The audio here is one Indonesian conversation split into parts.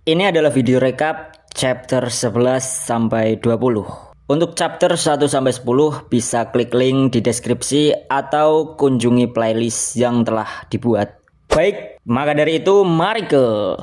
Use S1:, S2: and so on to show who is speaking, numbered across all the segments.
S1: Ini adalah video recap chapter 11 sampai 20. Untuk chapter 1 sampai 10 bisa klik link di deskripsi atau kunjungi playlist yang telah dibuat. Baik, maka dari itu mari ke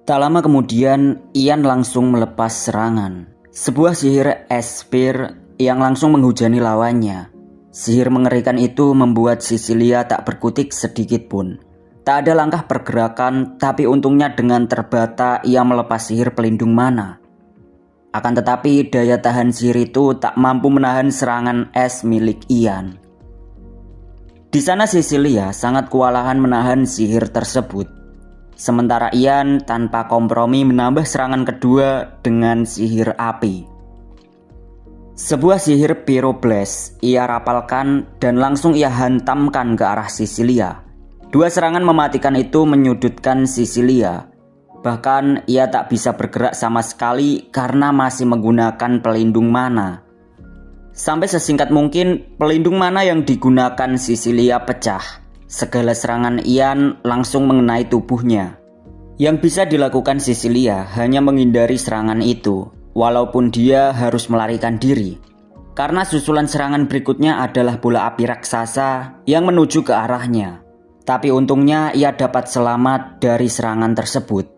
S1: Tak lama kemudian, Ian langsung melepas serangan. Sebuah sihir Esper yang langsung menghujani lawannya. Sihir mengerikan itu membuat Cecilia tak berkutik sedikit pun. Tak ada langkah pergerakan, tapi untungnya dengan terbata ia melepas sihir pelindung mana. Akan tetapi daya tahan sihir itu tak mampu menahan serangan es milik Ian. Di sana Cecilia sangat kewalahan menahan sihir tersebut. Sementara Ian tanpa kompromi menambah serangan kedua dengan sihir api. Sebuah sihir Pyroblast ia rapalkan dan langsung ia hantamkan ke arah Cecilia. Dua serangan mematikan itu menyudutkan Cecilia. Bahkan ia tak bisa bergerak sama sekali karena masih menggunakan pelindung mana. Sampai sesingkat mungkin pelindung mana yang digunakan Cecilia pecah. Segala serangan Ian langsung mengenai tubuhnya. Yang bisa dilakukan Cecilia hanya menghindari serangan itu. Walaupun dia harus melarikan diri, karena susulan serangan berikutnya adalah bola api raksasa yang menuju ke arahnya. Tapi untungnya ia dapat selamat dari serangan tersebut.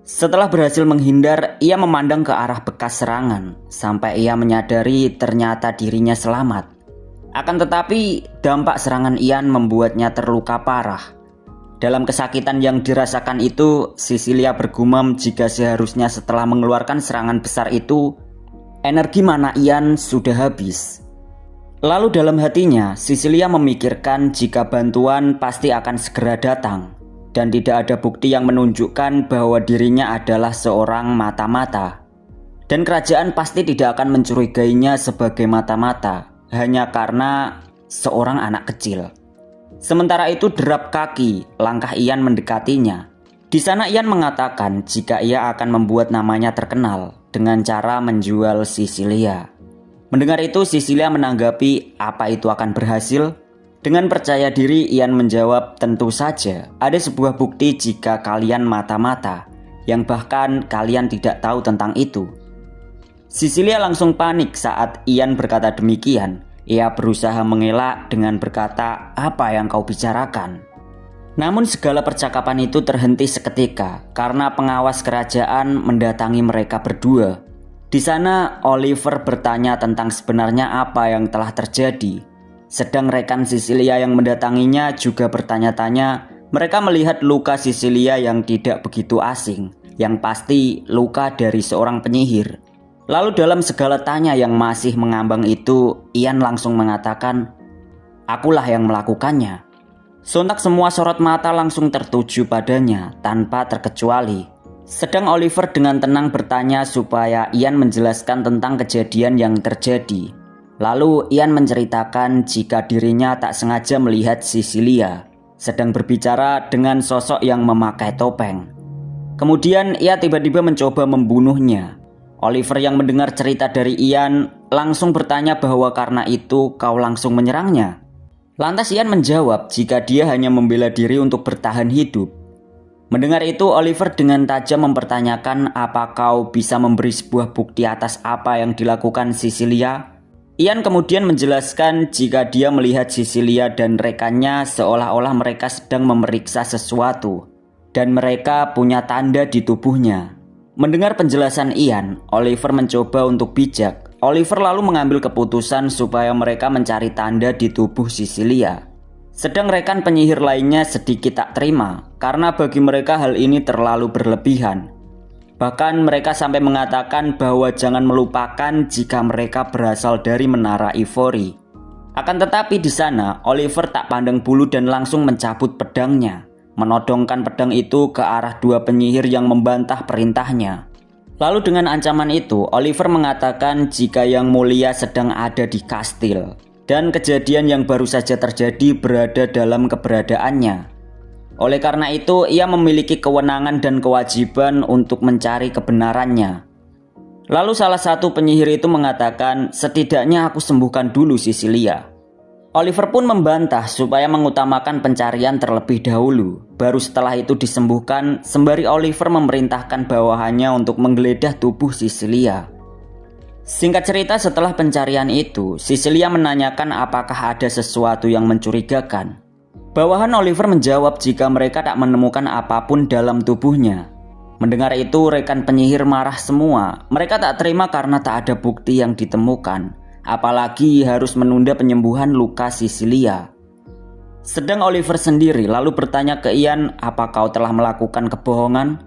S1: Setelah berhasil menghindar, ia memandang ke arah bekas serangan sampai ia menyadari ternyata dirinya selamat. Akan tetapi dampak serangan Ian membuatnya terluka parah. Dalam kesakitan yang dirasakan itu, Cecilia bergumam jika seharusnya setelah mengeluarkan serangan besar itu, energi mana Ian sudah habis. Lalu dalam hatinya, Cecilia memikirkan jika bantuan pasti akan segera datang, dan tidak ada bukti yang menunjukkan bahwa dirinya adalah seorang mata-mata. Dan kerajaan pasti tidak akan mencurigainya sebagai mata-mata, hanya karena seorang anak kecil. Sementara itu derap kaki, langkah Ian mendekatinya. Di sana Ian mengatakan jika ia akan membuat namanya terkenal dengan cara menjual Cecilia. Mendengar itu Cecilia menanggapi apa itu akan berhasil. Dengan percaya diri Ian menjawab tentu saja ada sebuah bukti jika kalian mata-mata, yang bahkan kalian tidak tahu tentang itu. Cecilia langsung panik saat Ian berkata demikian. Ia berusaha mengelak dengan berkata, "Apa yang kau bicarakan?" Namun segala percakapan itu terhenti seketika karena pengawas kerajaan mendatangi mereka berdua. Di sana Oliver bertanya tentang sebenarnya apa yang telah terjadi. Sedang rekan Cecilia yang mendatanginya juga bertanya-tanya. Mereka melihat luka Cecilia yang tidak begitu asing, yang pasti luka dari seorang penyihir. Lalu dalam segala tanya yang masih mengambang itu, Ian langsung mengatakan, "Akulah yang melakukannya." Sontak semua sorot mata langsung tertuju padanya tanpa terkecuali. Sedang Oliver dengan tenang bertanya supaya Ian menjelaskan tentang kejadian yang terjadi. Lalu Ian menceritakan jika dirinya tak sengaja melihat Cecilia sedang berbicara dengan sosok yang memakai topeng. Kemudian ia tiba-tiba mencoba membunuhnya. Oliver yang mendengar cerita dari Ian langsung bertanya bahwa karena itu kau langsung menyerangnya. Lantas Ian menjawab jika dia hanya membela diri untuk bertahan hidup. Mendengar itu Oliver dengan tajam mempertanyakan apa kau bisa memberi sebuah bukti atas apa yang dilakukan Cecilia. Ian kemudian menjelaskan jika dia melihat Cecilia dan rekannya seolah-olah mereka sedang memeriksa sesuatu dan mereka punya tanda di tubuhnya. Mendengar penjelasan Ian, Oliver mencoba untuk bijak. Oliver lalu mengambil keputusan supaya mereka mencari tanda di tubuh Cecilia. Sedang rekan penyihir lainnya sedikit tak terima, karena bagi mereka hal ini terlalu berlebihan. Bahkan mereka sampai mengatakan bahwa jangan melupakan jika mereka berasal dari Menara Ivory. Akan tetapi di sana, Oliver tak pandang bulu dan langsung mencabut pedangnya, menodongkan pedang itu ke arah dua penyihir yang membantah perintahnya. Lalu dengan ancaman itu, Oliver mengatakan jika Yang Mulia sedang ada di kastil dan kejadian yang baru saja terjadi berada dalam keberadaannya. Oleh karena itu, ia memiliki kewenangan dan kewajiban untuk mencari kebenarannya. Lalu salah satu penyihir itu mengatakan, setidaknya aku sembuhkan dulu Sisilia. Oliver pun membantah supaya mengutamakan pencarian terlebih dahulu. Baru setelah itu disembuhkan, sembari Oliver memerintahkan bawahannya untuk menggeledah tubuh Sisilia. Singkat cerita, setelah pencarian itu, Sisilia menanyakan apakah ada sesuatu yang mencurigakan. Bawahan Oliver menjawab jika mereka tak menemukan apapun dalam tubuhnya. Mendengar itu, rekan penyihir marah semua. Mereka tak terima karena tak ada bukti yang ditemukan. Apalagi harus menunda penyembuhan luka Sisilia. Sedang Oliver sendiri lalu bertanya ke Ian, apa kau telah melakukan kebohongan?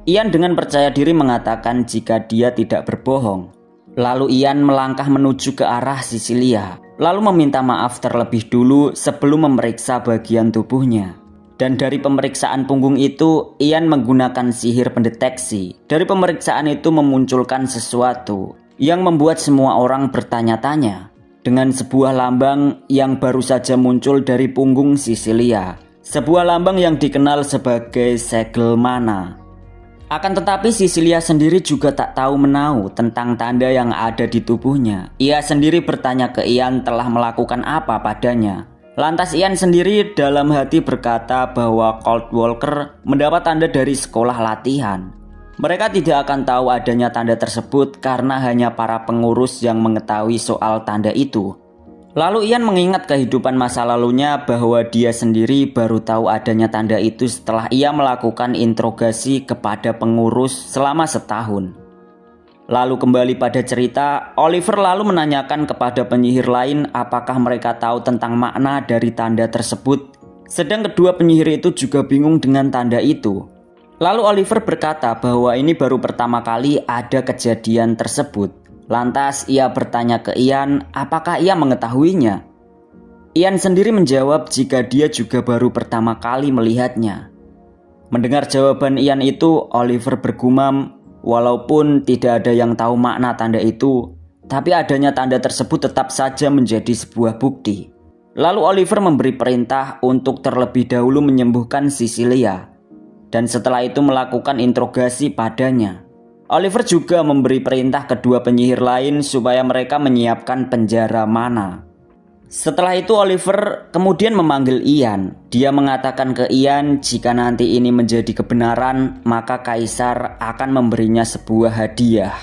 S1: Ian dengan percaya diri mengatakan jika dia tidak berbohong. Lalu Ian melangkah menuju ke arah Sisilia, lalu meminta maaf terlebih dulu sebelum memeriksa bagian tubuhnya. Dan dari pemeriksaan punggung itu, Ian menggunakan sihir pendeteksi. Dari pemeriksaan itu memunculkan sesuatu yang membuat semua orang bertanya-tanya. Dengan sebuah lambang yang baru saja muncul dari punggung Sisilia. Sebuah lambang yang dikenal sebagai segel mana. Akan tetapi Sisilia sendiri juga tak tahu menahu tentang tanda yang ada di tubuhnya. Ia sendiri bertanya ke Ian telah melakukan apa padanya. Lantas Ian sendiri dalam hati berkata bahwa Cold Walker mendapat tanda dari sekolah latihan. Mereka tidak akan tahu adanya tanda tersebut karena hanya para pengurus yang mengetahui soal tanda itu. Lalu Ian mengingat kehidupan masa lalunya bahwa dia sendiri baru tahu adanya tanda itu setelah ia melakukan interogasi kepada pengurus selama setahun. Lalu kembali pada cerita, Oliver lalu menanyakan kepada penyihir lain apakah mereka tahu tentang makna dari tanda tersebut. Sedang kedua penyihir itu juga bingung dengan tanda itu. Lalu Oliver berkata bahwa ini baru pertama kali ada kejadian tersebut. Lantas ia bertanya ke Ian apakah ia mengetahuinya. Ian sendiri menjawab jika dia juga baru pertama kali melihatnya. Mendengar jawaban Ian itu, Oliver bergumam, walaupun tidak ada yang tahu makna tanda itu, tapi adanya tanda tersebut tetap saja menjadi sebuah bukti. Lalu Oliver memberi perintah untuk terlebih dahulu menyembuhkan Sisilia. Dan setelah itu melakukan interogasi padanya. Oliver juga memberi perintah kedua penyihir lain supaya mereka menyiapkan penjara mana. Setelah itu Oliver kemudian memanggil Ian. Dia mengatakan ke Ian jika nanti ini menjadi kebenaran, maka Kaisar akan memberinya sebuah hadiah.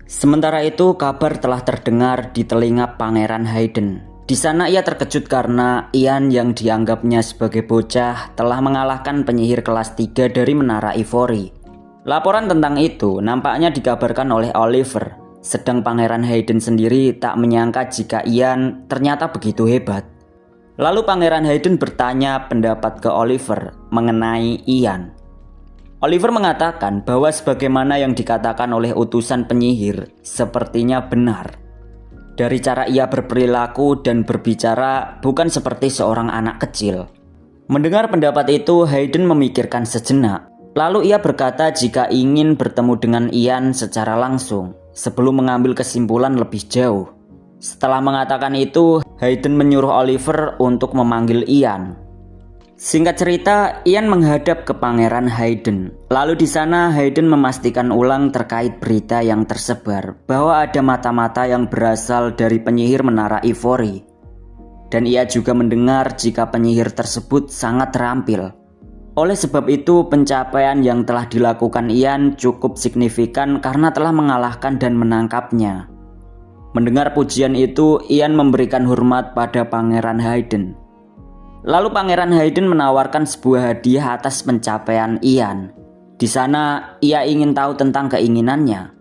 S1: Sementara itu kabar telah terdengar di telinga Pangeran Hayden. Di sana ia terkejut karena Ian yang dianggapnya sebagai bocah telah mengalahkan penyihir kelas 3 dari Menara Ivory. Laporan tentang itu nampaknya dikabarkan oleh Oliver, sedang Pangeran Hayden sendiri tak menyangka jika Ian ternyata begitu hebat. Lalu Pangeran Hayden bertanya pendapat ke Oliver mengenai Ian. Oliver mengatakan bahwa sebagaimana yang dikatakan oleh utusan penyihir sepertinya benar. Dari cara ia berperilaku dan berbicara bukan seperti seorang anak kecil. Mendengar pendapat itu, Hayden memikirkan sejenak. Lalu ia berkata jika ingin bertemu dengan Ian secara langsung sebelum mengambil kesimpulan lebih jauh. Setelah mengatakan itu, Hayden menyuruh Oliver untuk memanggil Ian. Singkat cerita, Ian menghadap ke Pangeran Hayden. Lalu di sana Hayden memastikan ulang terkait berita yang tersebar bahwa ada mata-mata yang berasal dari penyihir Menara Ivory. Dan ia juga mendengar jika penyihir tersebut sangat terampil. Oleh sebab itu, pencapaian yang telah dilakukan Ian cukup signifikan karena telah mengalahkan dan menangkapnya. Mendengar pujian itu, Ian memberikan hormat pada Pangeran Hayden. Lalu Pangeran Hayden menawarkan sebuah hadiah atas pencapaian Ian. Di sana ia ingin tahu tentang keinginannya.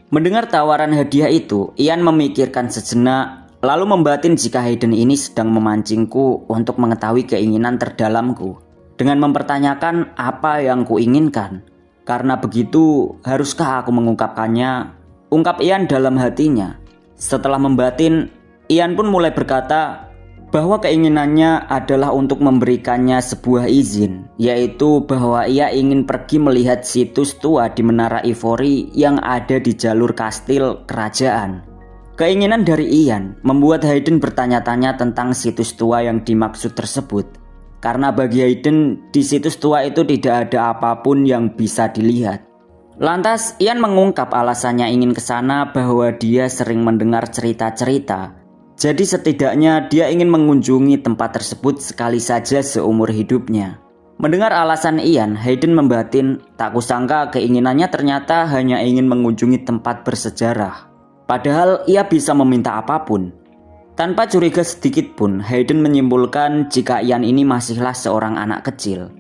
S1: Mendengar tawaran hadiah itu, Ian memikirkan sejenak, lalu membatin jika Hayden ini sedang memancingku untuk mengetahui keinginan terdalamku, dengan mempertanyakan apa yang kuinginkan. Karena begitu, haruskah aku mengungkapkannya? Ungkap Ian dalam hatinya. Setelah membatin, Ian pun mulai berkata bahwa keinginannya adalah untuk memberikannya sebuah izin, yaitu bahwa ia ingin pergi melihat situs tua di Menara Ivory yang ada di jalur kastil kerajaan. Keinginan dari Ian membuat Hayden bertanya-tanya tentang situs tua yang dimaksud tersebut, karena bagi Hayden di situs tua itu tidak ada apapun yang bisa dilihat. Lantas Ian mengungkap alasannya ingin ke sana bahwa dia sering mendengar cerita-cerita. Jadi setidaknya dia ingin mengunjungi tempat tersebut sekali saja seumur hidupnya. Mendengar alasan Ian, Hayden membatin, tak kusangka keinginannya ternyata hanya ingin mengunjungi tempat bersejarah. Padahal ia bisa meminta apapun. Tanpa curiga sedikit pun, Hayden menyimpulkan jika Ian ini masihlah seorang anak kecil.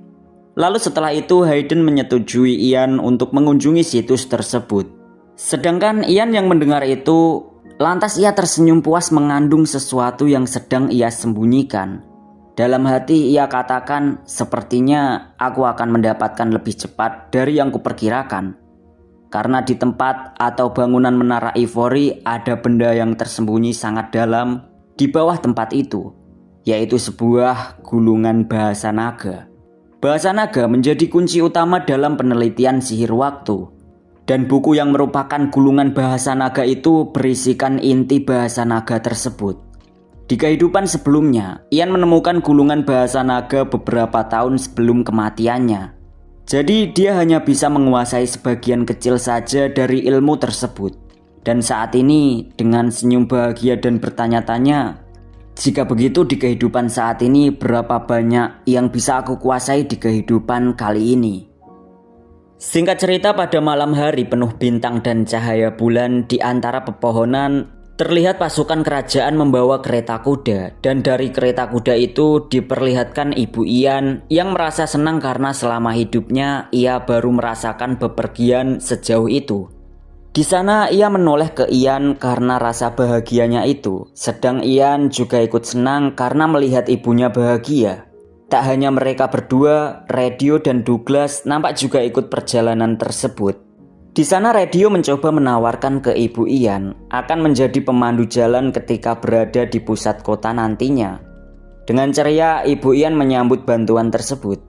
S1: Lalu setelah itu Hayden menyetujui Ian untuk mengunjungi situs tersebut. Sedangkan Ian yang mendengar itu, lantas ia tersenyum puas mengandung sesuatu yang sedang ia sembunyikan. Dalam hati ia katakan, sepertinya aku akan mendapatkan lebih cepat dari yang kuperkirakan. Karena di tempat atau bangunan Menara Ivory ada benda yang tersembunyi sangat dalam di bawah tempat itu, yaitu sebuah gulungan bahasa naga. Bahasa naga menjadi kunci utama dalam penelitian sihir waktu. Dan buku yang merupakan gulungan bahasa naga itu berisikan inti bahasa naga tersebut. Di kehidupan sebelumnya, Ian menemukan gulungan bahasa naga beberapa tahun sebelum kematiannya. Jadi dia hanya bisa menguasai sebagian kecil saja dari ilmu tersebut. Dan saat ini dengan senyum bahagia dan bertanya-tanya, jika begitu di kehidupan saat ini berapa banyak yang bisa aku kuasai di kehidupan kali ini? Singkat cerita, pada malam hari penuh bintang dan cahaya bulan di antara pepohonan, terlihat pasukan kerajaan membawa kereta kuda. Dan dari kereta kuda itu diperlihatkan Ibu Ian yang merasa senang karena selama hidupnya ia baru merasakan bepergian sejauh itu. Di sana ia menoleh ke Ian karena rasa bahagianya itu. Sedang Ian juga ikut senang karena melihat ibunya bahagia. Tak hanya mereka berdua, Radio dan Douglas nampak juga ikut perjalanan tersebut. Di sana Radio mencoba menawarkan ke Ibu Ian akan menjadi pemandu jalan ketika berada di pusat kota nantinya. Dengan ceria Ibu Ian menyambut bantuan tersebut.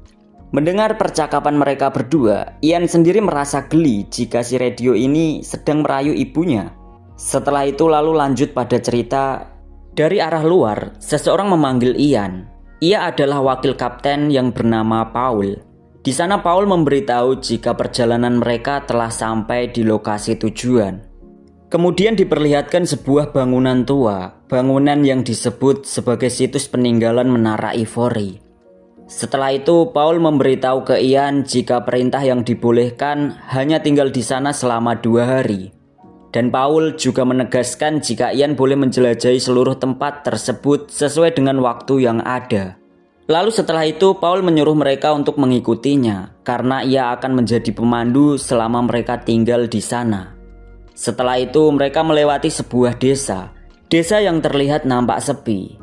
S1: Mendengar percakapan mereka berdua, Ian sendiri merasa geli jika si Radio ini sedang merayu ibunya. Setelah itu lalu lanjut pada cerita. Dari arah luar, seseorang memanggil Ian. Ia adalah wakil kapten yang bernama Paul. Di sana Paul memberitahu jika perjalanan mereka telah sampai di lokasi tujuan. Kemudian diperlihatkan sebuah bangunan tua, bangunan yang disebut sebagai situs peninggalan Menara Ivory. Setelah itu Paul memberitahu ke Ian jika perintah yang dibolehkan hanya tinggal di sana selama 2 hari. Dan Paul juga menegaskan jika Ian boleh menjelajahi seluruh tempat tersebut sesuai dengan waktu yang ada. Lalu setelah itu Paul menyuruh mereka untuk mengikutinya karena ia akan menjadi pemandu selama mereka tinggal di sana. Setelah itu mereka melewati sebuah desa yang terlihat nampak sepi.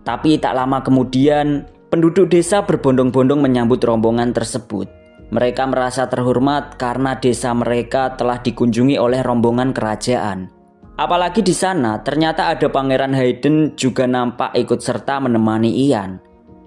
S1: Tapi tak lama kemudian penduduk desa berbondong-bondong menyambut rombongan tersebut. Mereka merasa terhormat karena desa mereka telah dikunjungi oleh rombongan kerajaan. Apalagi di sana ternyata ada Pangeran Hayden juga nampak ikut serta menemani Ian.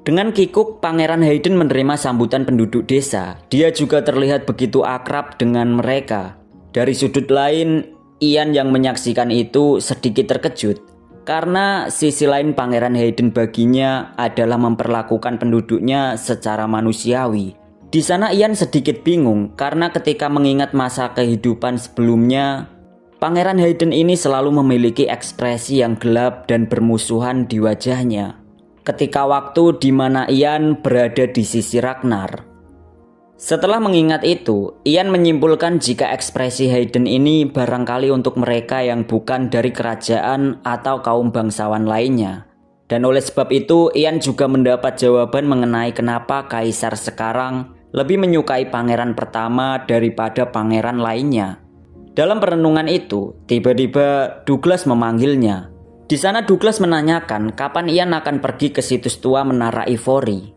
S1: Dengan kikuk Pangeran Hayden menerima sambutan penduduk desa. Dia juga terlihat begitu akrab dengan mereka. Dari sudut lain, Ian yang menyaksikan itu sedikit terkejut. Karena sisi lain Pangeran Hayden baginya adalah memperlakukan penduduknya secara manusiawi. Di sana Ian sedikit bingung karena ketika mengingat masa kehidupan sebelumnya, Pangeran Hayden ini selalu memiliki ekspresi yang gelap dan bermusuhan di wajahnya. Ketika waktu di mana Ian berada di sisi Ragnar. Setelah mengingat itu, Ian menyimpulkan jika ekspresi Hayden ini barangkali untuk mereka yang bukan dari kerajaan atau kaum bangsawan lainnya. Dan oleh sebab itu, Ian juga mendapat jawaban mengenai kenapa kaisar sekarang lebih menyukai pangeran pertama daripada pangeran lainnya. Dalam perenungan itu, tiba-tiba Douglas memanggilnya. Di sana Douglas menanyakan kapan Ian akan pergi ke situs tua Menara Ivory.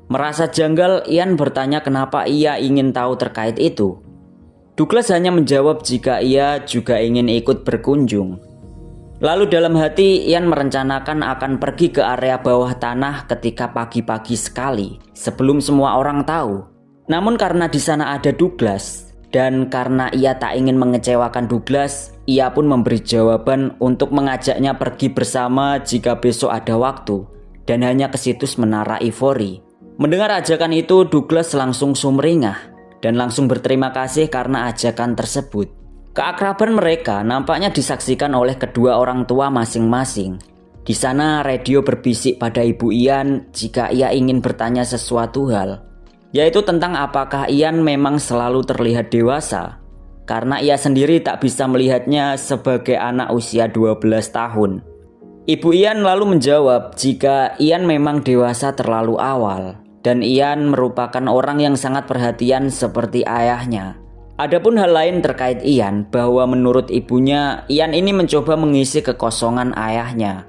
S1: Merasa janggal, Ian bertanya kenapa ia ingin tahu terkait itu. Douglas hanya menjawab jika ia juga ingin ikut berkunjung. Lalu dalam hati Ian merencanakan akan pergi ke area bawah tanah ketika pagi-pagi sekali, sebelum semua orang tahu. Namun karena di sana ada Douglas, dan karena ia tak ingin mengecewakan Douglas, ia pun memberi jawaban untuk mengajaknya pergi bersama jika besok ada waktu, dan hanya ke situs Menara Ivory. Mendengar ajakan itu, Douglas langsung sumringah dan langsung berterima kasih karena ajakan tersebut. Keakraban mereka nampaknya disaksikan oleh kedua orang tua masing-masing. Di sana radio berbisik pada Ibu Ian jika ia ingin bertanya sesuatu hal, yaitu tentang apakah Ian memang selalu terlihat dewasa, karena ia sendiri tak bisa melihatnya sebagai anak usia 12 tahun. Ibu Ian lalu menjawab jika Ian memang dewasa terlalu awal, dan Ian merupakan orang yang sangat perhatian seperti ayahnya. Adapun hal lain terkait Ian, bahwa menurut ibunya, Ian ini mencoba mengisi kekosongan ayahnya.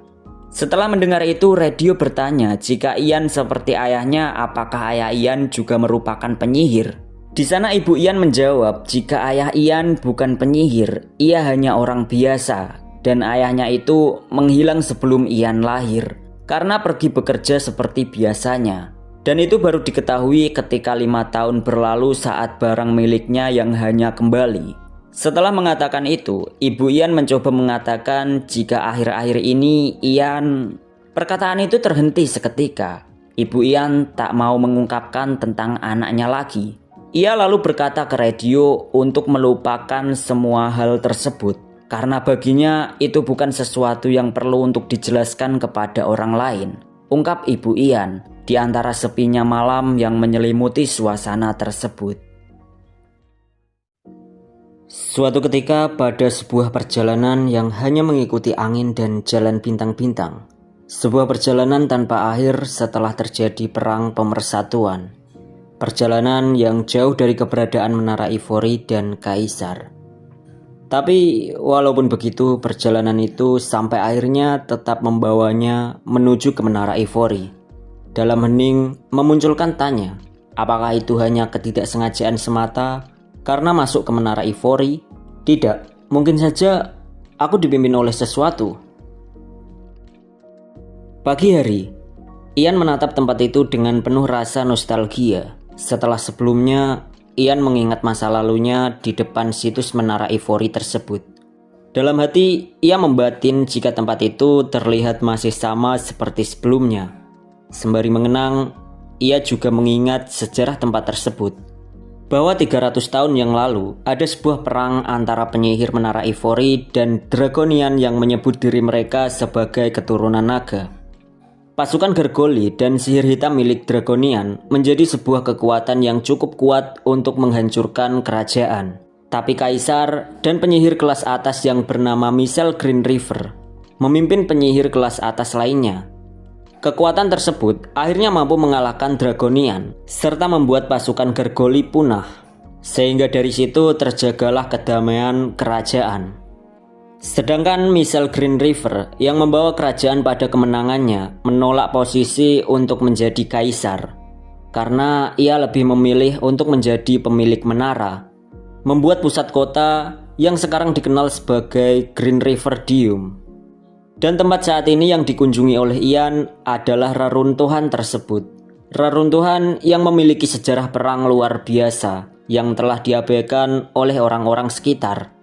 S1: Setelah mendengar itu, radio bertanya jika Ian seperti ayahnya, apakah ayah Ian juga merupakan penyihir. Di sana Ibu Ian menjawab jika ayah Ian bukan penyihir, ia hanya orang biasa, dan ayahnya itu menghilang sebelum Ian lahir karena pergi bekerja seperti biasanya. Dan itu baru diketahui ketika 5 tahun berlalu saat barang miliknya yang hanya kembali. Setelah mengatakan itu, Ibu Ian mencoba mengatakan jika akhir-akhir ini perkataan itu terhenti seketika. Ibu Ian tak mau mengungkapkan tentang anaknya lagi. Ia lalu berkata ke radio untuk melupakan semua hal tersebut, karena baginya itu bukan sesuatu yang perlu untuk dijelaskan kepada orang lain, ungkap Ibu Ian di antara sepinya malam yang menyelimuti suasana tersebut. Suatu ketika pada sebuah perjalanan yang hanya mengikuti angin dan jalan bintang-bintang, sebuah perjalanan tanpa akhir setelah terjadi perang pemersatuan, perjalanan yang jauh dari keberadaan Menara Ivory dan Kaisar. Tapi walaupun begitu, perjalanan itu sampai akhirnya tetap membawanya menuju ke Menara Ivory. Dalam hening memunculkan tanya, apakah itu hanya ketidaksengajaan semata karena masuk ke Menara Ivory? Tidak, mungkin saja aku dipimpin oleh sesuatu. Pagi hari, Ian menatap tempat itu dengan penuh rasa nostalgia. Setelah sebelumnya, Ian mengingat masa lalunya di depan situs Menara Ivory tersebut. Dalam hati, ia membatin jika tempat itu terlihat masih sama seperti sebelumnya. Sembari mengenang, ia juga mengingat sejarah tempat tersebut. Bahwa 300 tahun yang lalu ada sebuah perang antara penyihir Menara Ivory dan Dragonian yang menyebut diri mereka sebagai keturunan naga. Pasukan Gargoli dan sihir hitam milik Dragonian menjadi sebuah kekuatan yang cukup kuat untuk menghancurkan kerajaan. Tapi Kaisar dan penyihir kelas atas yang bernama Michel Green River memimpin penyihir kelas atas lainnya. Kekuatan tersebut akhirnya mampu mengalahkan Dragonian serta membuat pasukan Gargoli punah, sehingga dari situ terjagalah kedamaian kerajaan. Sedangkan Michel Green River yang membawa kerajaan pada kemenangannya menolak posisi untuk menjadi kaisar, karena ia lebih memilih untuk menjadi pemilik menara, membuat pusat kota yang sekarang dikenal sebagai Green River Dome. Dan tempat saat ini yang dikunjungi oleh Ian adalah reruntuhan tersebut. Reruntuhan yang memiliki sejarah perang luar biasa yang telah diabaikan oleh orang-orang sekitar.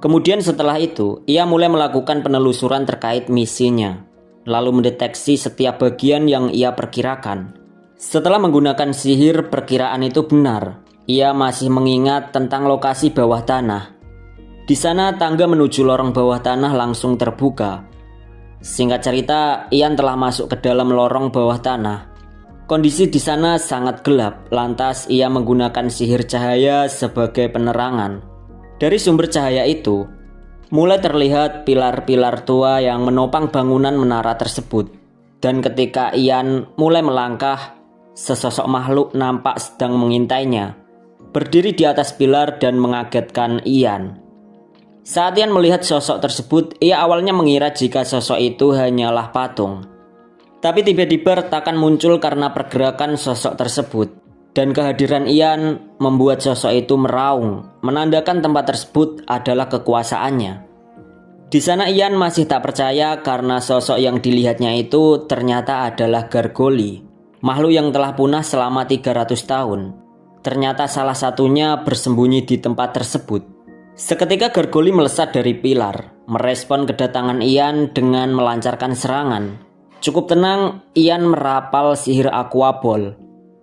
S1: Kemudian setelah itu, ia mulai melakukan penelusuran terkait misinya, lalu mendeteksi setiap bagian yang ia perkirakan. Setelah menggunakan sihir, perkiraan itu benar. Ia masih mengingat tentang lokasi bawah tanah. Di sana tangga menuju lorong bawah tanah langsung terbuka. Singkat cerita, Ian telah masuk ke dalam lorong bawah tanah. Kondisi di sana sangat gelap, lantas ia menggunakan sihir cahaya sebagai penerangan. Dari sumber cahaya itu, mulai terlihat pilar-pilar tua yang menopang bangunan menara tersebut. Dan ketika Ian mulai melangkah, sesosok makhluk nampak sedang mengintainya, berdiri di atas pilar dan mengagetkan Ian. Saat Ian melihat sosok tersebut, ia awalnya mengira jika sosok itu hanyalah patung. Tapi tiba-tiba retakan muncul karena pergerakan sosok tersebut. Dan kehadiran Ian membuat sosok itu meraung, menandakan tempat tersebut adalah kekuasaannya. Di sana Ian masih tak percaya karena sosok yang dilihatnya itu ternyata adalah Gargoli, makhluk yang telah punah selama 300 tahun. Ternyata salah satunya bersembunyi di tempat tersebut. Seketika Gargoli melesat dari pilar, merespon kedatangan Ian dengan melancarkan serangan. Cukup tenang, Ian merapal sihir Aqua Ball.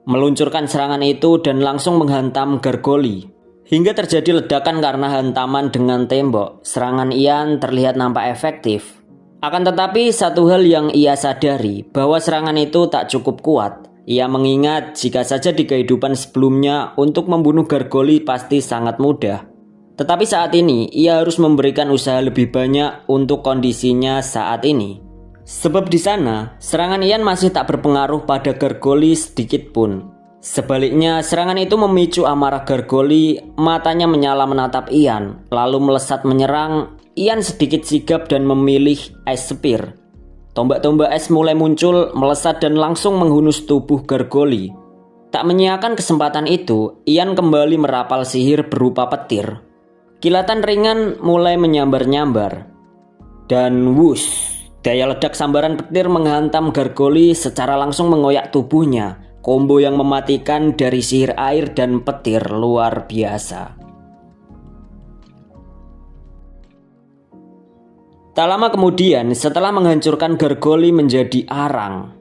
S1: meluncurkan serangan itu dan langsung menghantam Gargoli. Hingga terjadi ledakan karena hantaman dengan tembok. Serangan Ian terlihat nampak efektif. Akan tetapi satu hal yang ia sadari, bahwa serangan itu tak cukup kuat. Ia mengingat jika saja di kehidupan sebelumnya untuk membunuh Gargoli pasti sangat mudah. Tetapi saat ini ia harus memberikan usaha lebih banyak untuk kondisinya saat ini. Sebab di sana serangan Ian masih tak berpengaruh pada Gargoli sedikit pun. Sebaliknya serangan itu memicu amarah Gargoli, matanya menyala menatap Ian, lalu melesat menyerang. Ian sedikit sigap dan memilih Ice Spear. Tombak-tombak es mulai muncul, melesat dan langsung menghunus tubuh Gargoli. Tak menyiakan kesempatan itu, Ian kembali merapal sihir berupa petir. Kilatan ringan mulai menyambar-nyambar. Dan wush, daya ledak sambaran petir menghantam Gargoli secara langsung mengoyak tubuhnya. Kombo yang mematikan dari sihir air dan petir luar biasa. Tak lama kemudian, setelah menghancurkan Gargoli menjadi arang,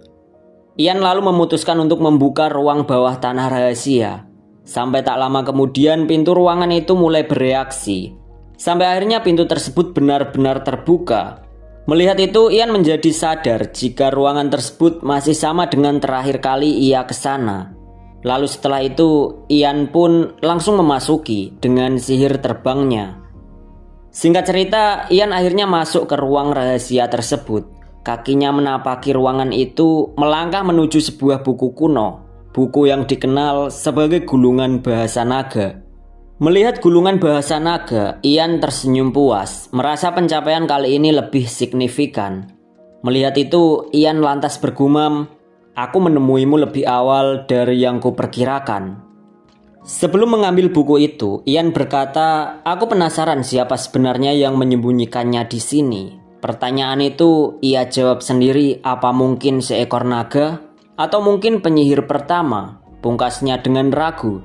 S1: Ian lalu memutuskan untuk membuka ruang bawah tanah rahasia. Sampai tak lama kemudian pintu ruangan itu mulai bereaksi. Sampai akhirnya pintu tersebut benar-benar terbuka. Melihat itu, Ian menjadi sadar jika ruangan tersebut masih sama dengan terakhir kali ia ke sana. Lalu setelah itu, Ian pun langsung memasuki dengan sihir terbangnya. Singkat cerita, Ian akhirnya masuk ke ruang rahasia tersebut. Kakinya menapaki ruangan itu, melangkah menuju sebuah buku kuno. Buku yang dikenal sebagai gulungan bahasa naga. Melihat gulungan bahasa naga, Ian tersenyum puas, merasa pencapaian kali ini lebih signifikan. Melihat itu, Ian lantas bergumam, "Aku menemuimu lebih awal dari yang kuperkirakan." Sebelum mengambil buku itu, Ian berkata, "Aku penasaran siapa sebenarnya yang menyembunyikannya di sini." Pertanyaan itu ia jawab sendiri, apa mungkin seekor naga? Atau mungkin penyihir pertama? Pungkasnya dengan ragu.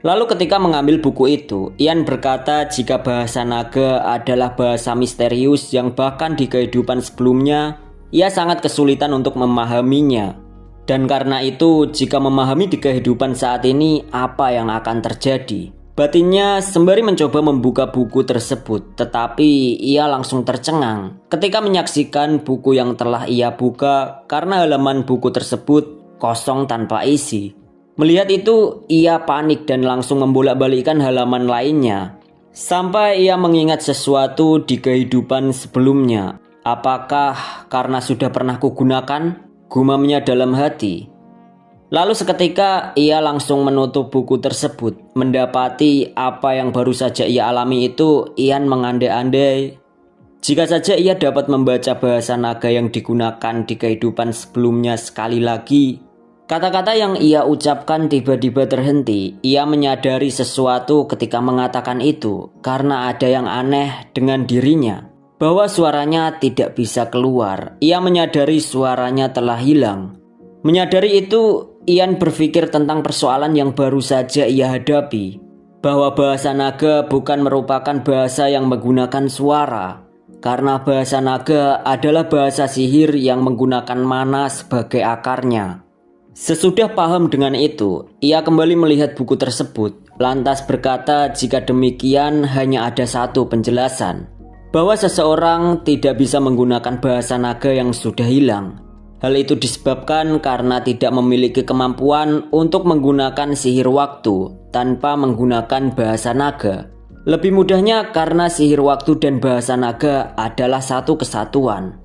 S1: Lalu ketika mengambil buku itu, Ian berkata jika bahasa naga adalah bahasa misterius yang bahkan di kehidupan sebelumnya, ia sangat kesulitan untuk memahaminya. Dan karena itu, jika memahami di kehidupan saat ini apa yang akan terjadi. Batinnya sembari mencoba membuka buku tersebut, tetapi ia langsung tercengang ketika menyaksikan buku yang telah ia buka karena halaman buku tersebut kosong tanpa isi. Melihat itu, ia panik dan langsung membolak-balikkan halaman lainnya. Sampai ia mengingat sesuatu di kehidupan sebelumnya. Apakah karena sudah pernah kugunakan? Gumamnya dalam hati. Lalu seketika ia langsung menutup buku tersebut. Mendapati apa yang baru saja ia alami itu, Ian mengandai-andai. Jika saja ia dapat membaca bahasa naga yang digunakan di kehidupan sebelumnya sekali lagi. Kata-kata yang ia ucapkan tiba-tiba terhenti. Ia menyadari sesuatu ketika mengatakan itu, karena ada yang aneh dengan dirinya. Bahwa suaranya tidak bisa keluar. Ia menyadari suaranya telah hilang. Menyadari itu, Ian berpikir tentang persoalan yang baru saja ia hadapi. Bahwa bahasa naga bukan merupakan bahasa yang menggunakan suara. Karena bahasa naga adalah bahasa sihir yang menggunakan mana sebagai akarnya. Sesudah paham dengan itu, ia kembali melihat buku tersebut. Lantas berkata jika demikian hanya ada satu penjelasan. Bahwa seseorang tidak bisa menggunakan bahasa naga yang sudah hilang. Hal itu disebabkan karena tidak memiliki kemampuan untuk menggunakan sihir waktu tanpa menggunakan bahasa naga. Lebih mudahnya karena sihir waktu dan bahasa naga adalah satu kesatuan.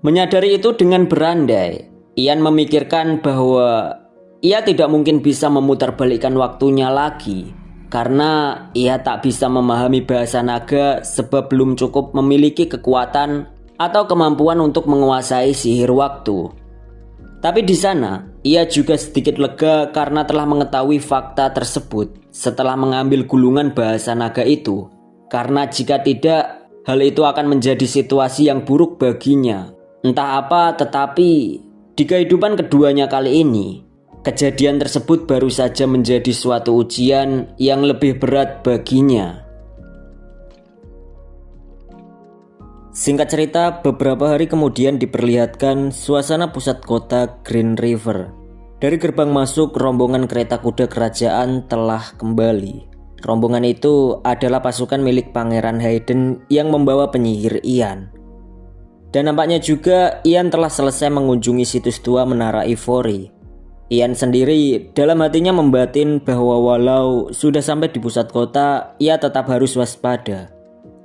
S1: Menyadari itu dengan berandai, Ian memikirkan bahwa ia tidak mungkin bisa memutarbalikkan waktunya lagi. Karena ia tak bisa memahami bahasa naga sebab belum cukup memiliki kekuatan atau kemampuan untuk menguasai sihir waktu. Tapi di sana, ia juga sedikit lega karena telah mengetahui fakta tersebut setelah mengambil gulungan bahasa naga itu. Karena jika tidak, hal itu akan menjadi situasi yang buruk baginya. Entah apa, tetapi di kehidupan keduanya kali ini, kejadian tersebut baru saja menjadi suatu ujian yang lebih berat baginya. Singkat cerita, beberapa hari kemudian diperlihatkan suasana pusat kota Green River. Dari gerbang masuk, rombongan kereta kuda kerajaan telah kembali. Rombongan itu adalah pasukan milik Pangeran Hayden yang membawa penyihir Ian. Dan nampaknya juga Ian telah selesai mengunjungi situs tua Menara Ivory. Ian sendiri dalam hatinya membatin bahwa walau sudah sampai di pusat kota, ia tetap harus waspada.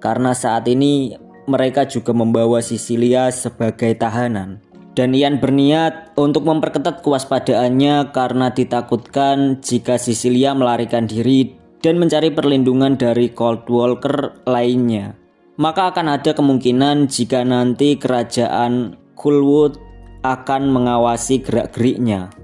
S1: Karena saat ini mereka juga membawa Sisilia sebagai tahanan. Dan Ian berniat untuk memperketat kewaspadaannya karena ditakutkan jika Sisilia melarikan diri dan mencari perlindungan dari Cold Walker lainnya. Maka akan ada kemungkinan jika nanti kerajaan Coolwood akan mengawasi gerak-geriknya.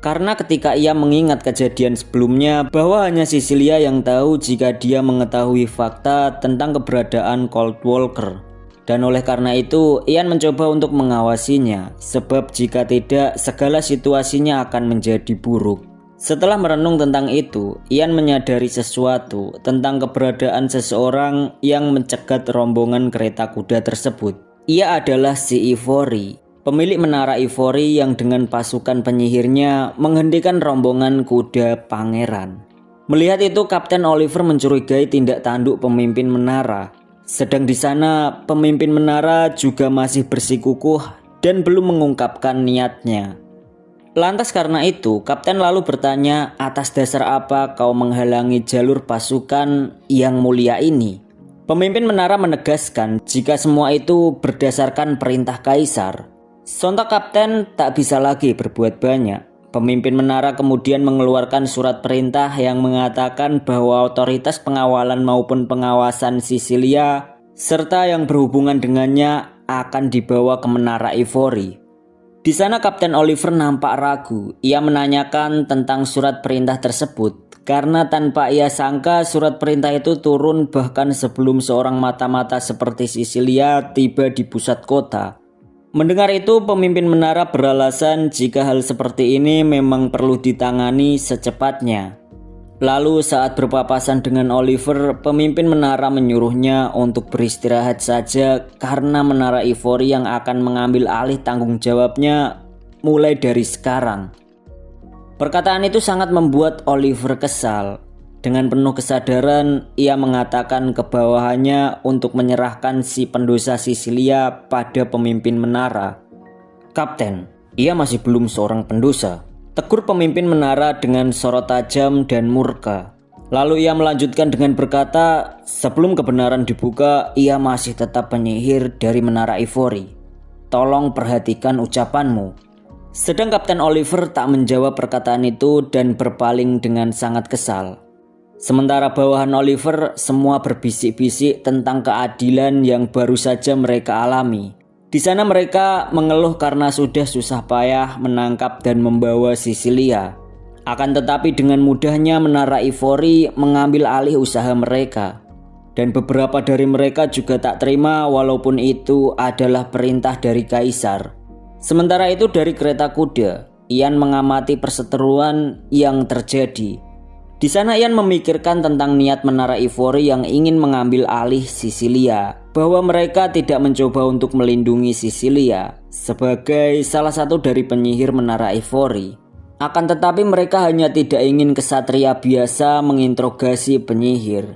S1: Karena ketika ia mengingat kejadian sebelumnya bahwa hanya Sisilia yang tahu jika dia mengetahui fakta tentang keberadaan Cold Walker. Dan oleh karena itu, Ian mencoba untuk mengawasinya, sebab jika tidak, segala situasinya akan menjadi buruk. Setelah merenung tentang itu, Ian menyadari sesuatu tentang keberadaan seseorang yang mencegat rombongan kereta kuda tersebut. Ia adalah si Ivory, pemilik Menara Ivory yang dengan pasukan penyihirnya menghentikan rombongan kuda pangeran. Melihat itu, Kapten Oliver mencurigai tindak tanduk pemimpin menara. Sedang di sana, pemimpin menara juga masih bersikukuh dan belum mengungkapkan niatnya. Lantas karena itu, Kapten lalu bertanya, atas dasar apa kau menghalangi jalur pasukan yang mulia ini? Pemimpin menara menegaskan jika semua itu berdasarkan perintah Kaisar. Sontak Kapten tak bisa lagi berbuat banyak. Pemimpin menara kemudian mengeluarkan surat perintah yang mengatakan bahwa otoritas pengawalan maupun pengawasan Sisilia serta yang berhubungan dengannya akan dibawa ke Menara Ivory. Di sana Kapten Oliver nampak ragu. Ia menanyakan tentang surat perintah tersebut karena tanpa ia sangka surat perintah itu turun bahkan sebelum seorang mata-mata seperti Sisilia tiba di pusat kota. Mendengar itu, pemimpin menara beralasan jika hal seperti ini memang perlu ditangani secepatnya. Lalu saat berpapasan dengan Oliver, pemimpin menara menyuruhnya untuk beristirahat saja karena Menara Ivory yang akan mengambil alih tanggung jawabnya mulai dari sekarang. Perkataan itu sangat membuat Oliver kesal. Dengan penuh kesadaran, ia mengatakan ke bawahannya untuk menyerahkan si pendosa Sisilia pada pemimpin menara. Kapten, ia masih belum seorang pendosa, tegur pemimpin menara dengan sorot tajam dan murka. Lalu ia melanjutkan dengan berkata, sebelum kebenaran dibuka, ia masih tetap penyihir dari Menara Ivory. Tolong perhatikan ucapanmu. Sedang Kapten Oliver tak menjawab perkataan itu dan berpaling dengan sangat kesal. Sementara bawahan Oliver semua berbisik-bisik tentang keadilan yang baru saja mereka alami. Di sana mereka mengeluh karena sudah susah payah menangkap dan membawa Sisilia. Akan tetapi dengan mudahnya Menara Ivory mengambil alih usaha mereka. Dan beberapa dari mereka juga tak terima walaupun itu adalah perintah dari Kaisar. Sementara itu dari kereta kuda, Ian mengamati perseteruan yang terjadi. Di sana Ian memikirkan tentang niat Menara Ivory yang ingin mengambil alih Sisilia, bahwa mereka tidak mencoba untuk melindungi Sisilia sebagai salah satu dari penyihir Menara Ivory. Akan tetapi mereka hanya tidak ingin kesatria biasa menginterogasi penyihir.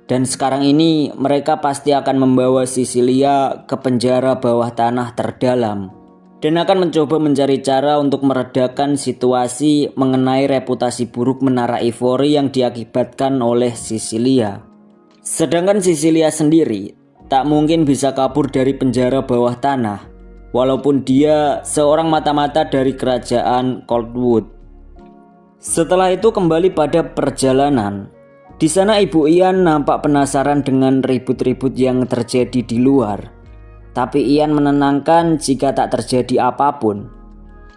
S1: Dan sekarang ini mereka pasti akan membawa Sisilia ke penjara bawah tanah terdalam dan akan mencoba mencari cara untuk meredakan situasi mengenai reputasi buruk Menara Ivory yang diakibatkan oleh Sisilia. Sedangkan Sisilia sendiri tak mungkin bisa kabur dari penjara bawah tanah, walaupun dia seorang mata-mata dari kerajaan Coldwood. Setelah itu kembali pada perjalanan. Di sana Ibu Ian nampak penasaran dengan ribut-ribut yang terjadi di luar. Tapi Ian menenangkan jika tak terjadi apapun.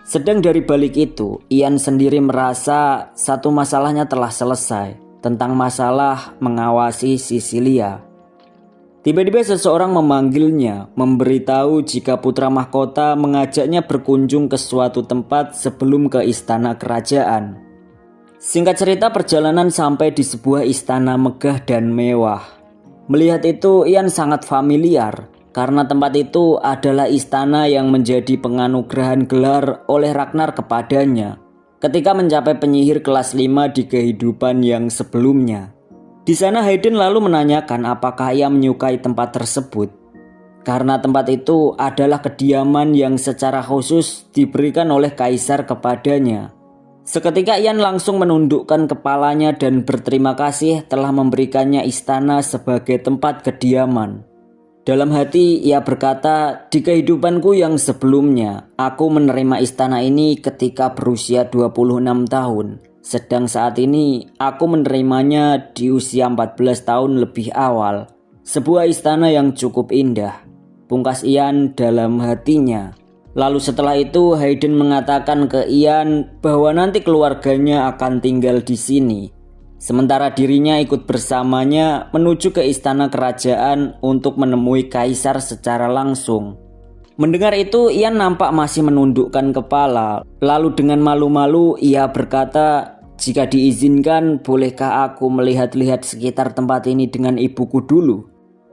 S1: Sedang dari balik itu, Ian sendiri merasa satu masalahnya telah selesai, tentang masalah mengawasi Sisilia. Tiba-tiba seseorang memanggilnya, memberitahu jika putra mahkota mengajaknya berkunjung ke suatu tempat sebelum ke istana kerajaan. Singkat cerita, perjalanan sampai di sebuah istana megah dan mewah. Melihat itu, Ian sangat familiar. Karena tempat itu adalah istana yang menjadi penganugerahan gelar oleh Ragnar kepadanya. ketika mencapai penyihir kelas 5 di kehidupan yang sebelumnya. Di sana Hayden lalu menanyakan apakah ia menyukai tempat tersebut. Karena tempat itu adalah kediaman yang secara khusus diberikan oleh kaisar kepadanya. Seketika Ian langsung menundukkan kepalanya dan berterima kasih telah memberikannya istana sebagai tempat kediaman. Dalam hati ia berkata, di kehidupanku yang sebelumnya, aku menerima istana ini ketika berusia 26 tahun. Sedang saat ini, aku menerimanya di usia 14 tahun lebih awal. Sebuah istana yang cukup indah, pungkas Ian dalam hatinya. Lalu setelah itu Hayden mengatakan ke Ian bahwa nanti keluarganya akan tinggal di sini. Sementara dirinya ikut bersamanya menuju ke istana kerajaan untuk menemui kaisar secara langsung. Mendengar itu Ian nampak masih menundukkan kepala. Lalu dengan malu-malu ia berkata, jika diizinkan bolehkah aku melihat-lihat sekitar tempat ini dengan ibuku dulu?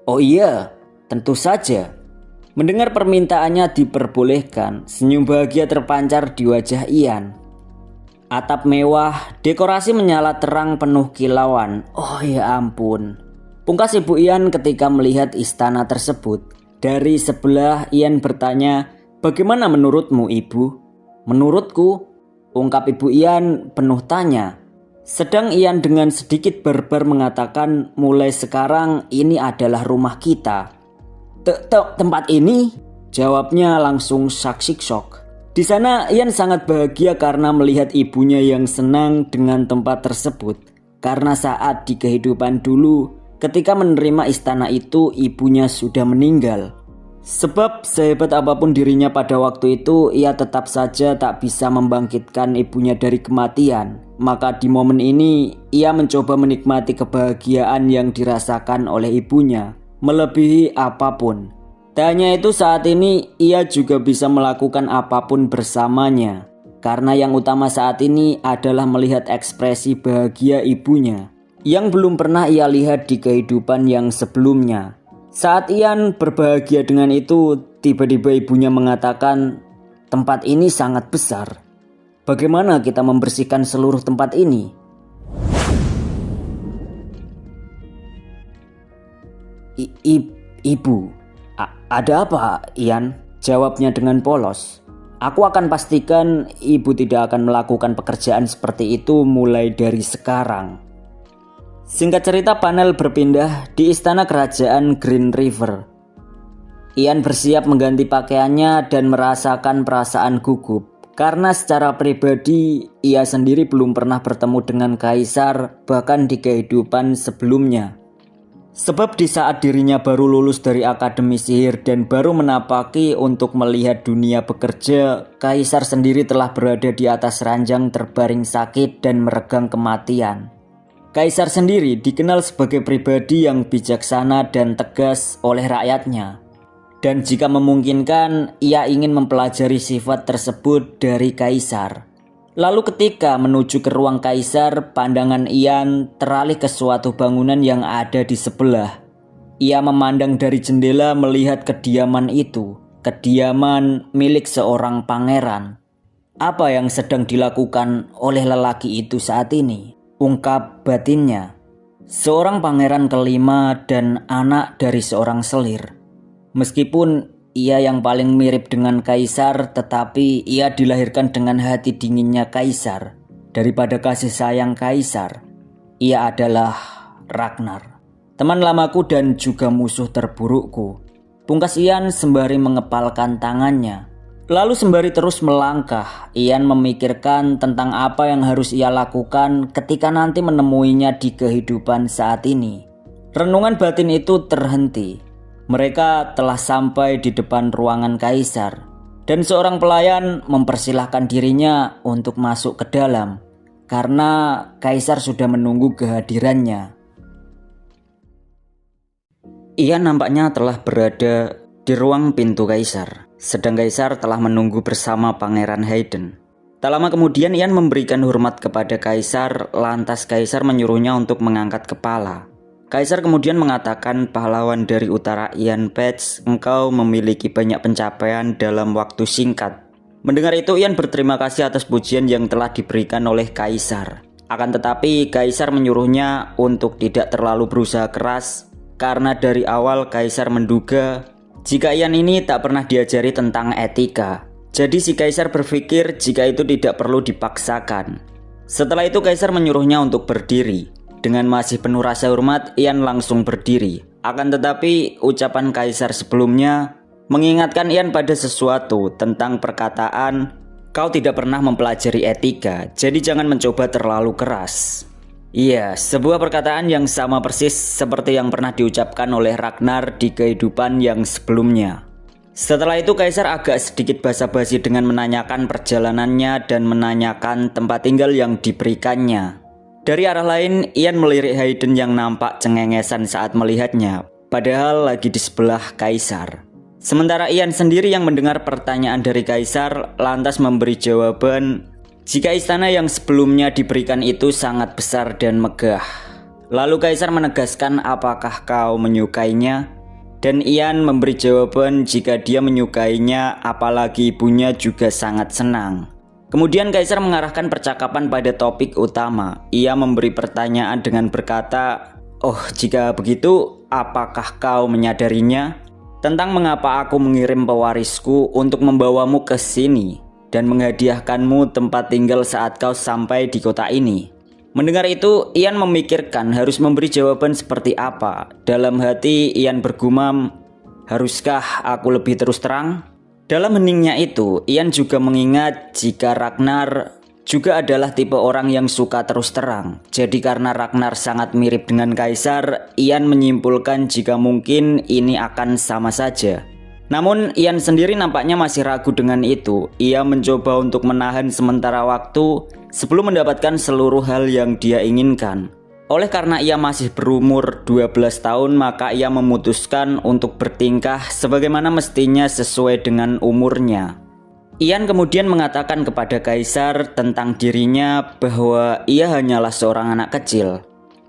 S1: Oh iya, tentu saja. Mendengar permintaannya diperbolehkan, senyum bahagia terpancar di wajah Ian. Atap mewah, dekorasi menyala terang penuh kilauan. Oh ya ampun. Pungkas ibu Ian ketika melihat istana tersebut. Dari sebelah Ian bertanya, bagaimana menurutmu ibu? Menurutku, ungkap ibu Ian penuh tanya. Sedang Ian dengan sedikit barbar mengatakan, mulai sekarang ini adalah rumah kita. Tempat ini? Jawabnya langsung syok. Di sana Ian sangat bahagia karena melihat ibunya yang senang dengan tempat tersebut. Karena saat di kehidupan dulu, ketika menerima istana itu, ibunya sudah meninggal. Sebab sehebat apapun dirinya pada waktu itu, ia tetap saja tak bisa membangkitkan ibunya dari kematian. Maka di momen ini, ia mencoba menikmati kebahagiaan yang dirasakan oleh ibunya, melebihi apapun. Tak hanya itu, saat ini ia juga bisa melakukan apapun bersamanya. Karena yang utama saat ini adalah melihat ekspresi bahagia ibunya yang belum pernah ia lihat di kehidupan yang sebelumnya. Saat Ian berbahagia dengan itu, tiba-tiba ibunya mengatakan, tempat ini sangat besar. Bagaimana kita membersihkan seluruh tempat ini? Ibu, ada apa, Ian? Jawabnya dengan polos. Aku akan pastikan ibu tidak akan melakukan pekerjaan seperti itu mulai dari sekarang. Singkat cerita, panel berpindah di istana kerajaan Green River. Ian bersiap mengganti pakaiannya dan merasakan perasaan gugup. Karena secara pribadi, ia sendiri belum pernah bertemu dengan kaisar bahkan di kehidupan sebelumnya. Sebab di saat dirinya baru lulus dari akademi sihir dan baru menapaki untuk melihat dunia bekerja, kaisar sendiri telah berada di atas ranjang terbaring sakit dan meregang kematian. Kaisar sendiri dikenal sebagai pribadi yang bijaksana dan tegas oleh rakyatnya. Dan jika memungkinkan, ia ingin mempelajari sifat tersebut dari kaisar. Lalu ketika menuju ke ruang kaisar, pandangan Ian teralih ke suatu bangunan yang ada di sebelah. Ia memandang dari jendela melihat kediaman itu, kediaman milik seorang pangeran. Apa yang sedang dilakukan oleh lelaki itu saat ini? Ungkap batinnya. Seorang pangeran kelima dan anak dari seorang selir. Meskipun ia yang paling mirip dengan kaisar, tetapi ia dilahirkan dengan hati dinginnya kaisar daripada kasih sayang kaisar. Ia adalah Ragnar, teman lamaku dan juga musuh terburukku. Pungkas Ian sembari mengepalkan tangannya. Lalu sembari terus melangkah, Ian memikirkan tentang apa yang harus ia lakukan ketika nanti menemuinya di kehidupan saat ini. Renungan batin itu terhenti. Mereka telah sampai di depan ruangan kaisar, dan seorang pelayan mempersilahkan dirinya untuk masuk ke dalam, karena kaisar sudah menunggu kehadirannya. Ian nampaknya telah berada di ruang pintu kaisar, sedang kaisar telah menunggu bersama Pangeran Hayden. Tak lama kemudian Ian memberikan hormat kepada kaisar, lantas kaisar menyuruhnya untuk mengangkat kepala. Kaisar kemudian mengatakan, pahlawan dari utara Ian Page, engkau memiliki banyak pencapaian dalam waktu singkat. Mendengar itu Ian berterima kasih atas pujian yang telah diberikan oleh Kaisar. Akan tetapi Kaisar menyuruhnya untuk tidak terlalu berusaha keras karena dari awal Kaisar menduga jika Ian ini tak pernah diajari tentang etika. Jadi si Kaisar berpikir jika itu tidak perlu dipaksakan. Setelah itu Kaisar menyuruhnya untuk berdiri. Dengan masih penuh rasa hormat Ian langsung berdiri. Akan tetapi ucapan Kaisar sebelumnya mengingatkan Ian pada sesuatu tentang perkataan, "Kau tidak pernah mempelajari etika, jadi jangan mencoba terlalu keras." Iya, sebuah perkataan yang sama persis seperti yang pernah diucapkan oleh Ragnar di kehidupan yang sebelumnya. Setelah itu Kaisar agak sedikit basa-basi dengan menanyakan perjalanannya dan menanyakan tempat tinggal yang diberikannya. Dari arah lain, Ian melirik Hayden yang nampak cengengesan saat melihatnya, padahal lagi di sebelah Kaisar. Sementara Ian sendiri yang mendengar pertanyaan dari Kaisar lantas memberi jawaban jika istana yang sebelumnya diberikan itu sangat besar dan megah. Lalu Kaisar menegaskan apakah kau menyukainya? Dan Ian memberi jawaban jika dia menyukainya apalagi ibunya juga sangat senang. Kemudian Kaisar mengarahkan percakapan pada topik utama. Ia memberi pertanyaan dengan berkata, "Oh, jika begitu apakah kau menyadarinya? Tentang mengapa aku mengirim pewarisku untuk membawamu ke sini dan menghadiahkanmu tempat tinggal saat kau sampai di kota ini." Mendengar itu, Ian memikirkan harus memberi jawaban seperti apa. Dalam hati Ian bergumam, haruskah aku lebih terus terang? Dalam heningnya itu, Ian juga mengingat jika Ragnar juga adalah tipe orang yang suka terus terang. Jadi karena Ragnar sangat mirip dengan Kaisar, Ian menyimpulkan jika mungkin ini akan sama saja. Namun Ian sendiri nampaknya masih ragu dengan itu. Ia mencoba untuk menahan sementara waktu sebelum mendapatkan seluruh hal yang dia inginkan. Oleh karena ia masih berumur 12 tahun, maka ia memutuskan untuk bertingkah sebagaimana mestinya sesuai dengan umurnya. Ian kemudian mengatakan kepada Kaisar tentang dirinya bahwa ia hanyalah seorang anak kecil.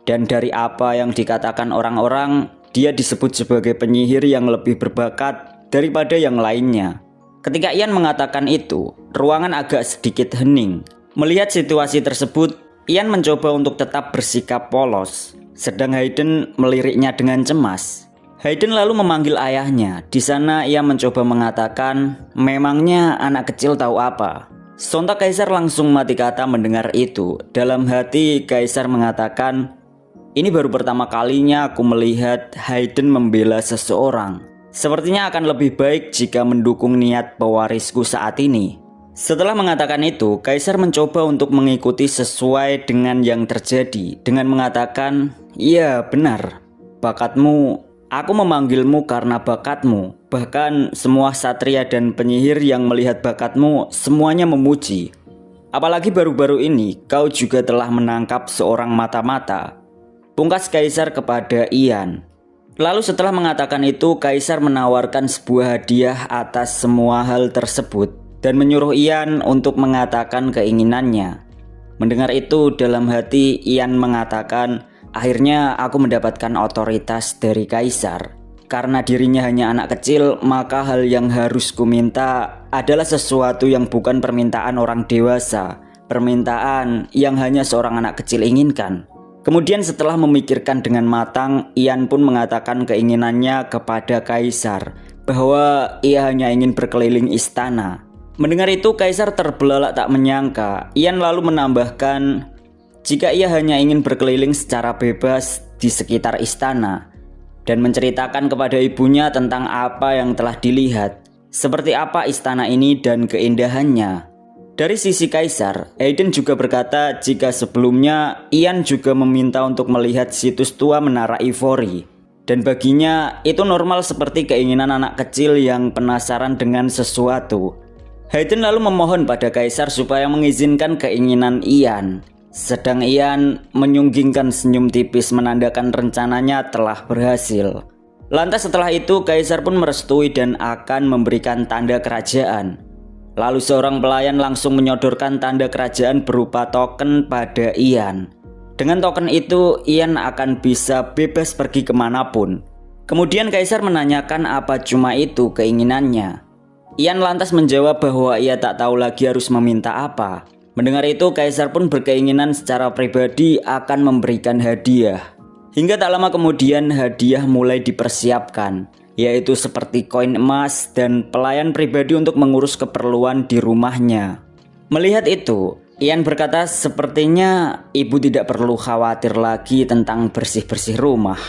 S1: Dan dari apa yang dikatakan orang-orang, dia disebut sebagai penyihir yang lebih berbakat daripada yang lainnya. Ketika Ian mengatakan itu, ruangan agak sedikit hening. Melihat situasi tersebut, Ian mencoba untuk tetap bersikap polos. Sedang Hayden meliriknya dengan cemas. Hayden lalu memanggil ayahnya. Di sana ia mencoba mengatakan, memangnya anak kecil tahu apa? Sontak Kaisar langsung mati kata mendengar itu. Dalam hati Kaisar mengatakan, ini baru pertama kalinya aku melihat Hayden membela seseorang. Sepertinya akan lebih baik jika mendukung niat pewarisku saat ini. Setelah mengatakan itu, Kaisar mencoba untuk mengikuti sesuai dengan yang terjadi. Dengan mengatakan, iya benar, bakatmu. Aku memanggilmu karena bakatmu. Bahkan semua satria dan penyihir yang melihat bakatmu semuanya memuji. Apalagi baru-baru ini kau juga telah menangkap seorang mata-mata. Pungkas Kaisar kepada Ian. Lalu setelah mengatakan itu, Kaisar menawarkan sebuah hadiah atas semua hal tersebut dan menyuruh Ian untuk mengatakan keinginannya. Mendengar itu dalam hati Ian mengatakan, akhirnya aku mendapatkan otoritas dari Kaisar. Karena dirinya hanya anak kecil, maka hal yang harus kuminta adalah sesuatu yang bukan permintaan orang dewasa, permintaan yang hanya seorang anak kecil inginkan. Kemudian setelah memikirkan dengan matang, Ian pun mengatakan keinginannya kepada Kaisar, bahwa ia hanya ingin berkeliling istana. Mendengar itu Kaisar terbelalak tak menyangka. Ian lalu menambahkan, jika ia hanya ingin berkeliling secara bebas di sekitar istana dan menceritakan kepada ibunya tentang apa yang telah dilihat, seperti apa istana ini dan keindahannya. Dari sisi Kaisar, Hayden juga berkata jika sebelumnya Ian juga meminta untuk melihat situs tua Menara Ivory, dan baginya itu normal seperti keinginan anak kecil yang penasaran dengan sesuatu. Hayden lalu memohon pada Kaisar supaya mengizinkan keinginan Ian. Sedang Ian menyunggingkan senyum tipis menandakan rencananya telah berhasil. Lantas setelah itu Kaisar pun merestui dan akan memberikan tanda kerajaan. Lalu seorang pelayan langsung menyodorkan tanda kerajaan berupa token pada Ian. Dengan token itu Ian akan bisa bebas pergi kemanapun. Kemudian Kaisar menanyakan apa cuma itu keinginannya. Ian lantas menjawab bahwa ia tak tahu lagi harus meminta apa. Mendengar itu, Kaisar pun berkeinginan secara pribadi akan memberikan hadiah. Hingga tak lama kemudian hadiah mulai dipersiapkan, yaitu seperti koin emas dan pelayan pribadi untuk mengurus keperluan di rumahnya. Melihat itu, Ian berkata sepertinya ibu tidak perlu khawatir lagi tentang bersih-bersih rumah.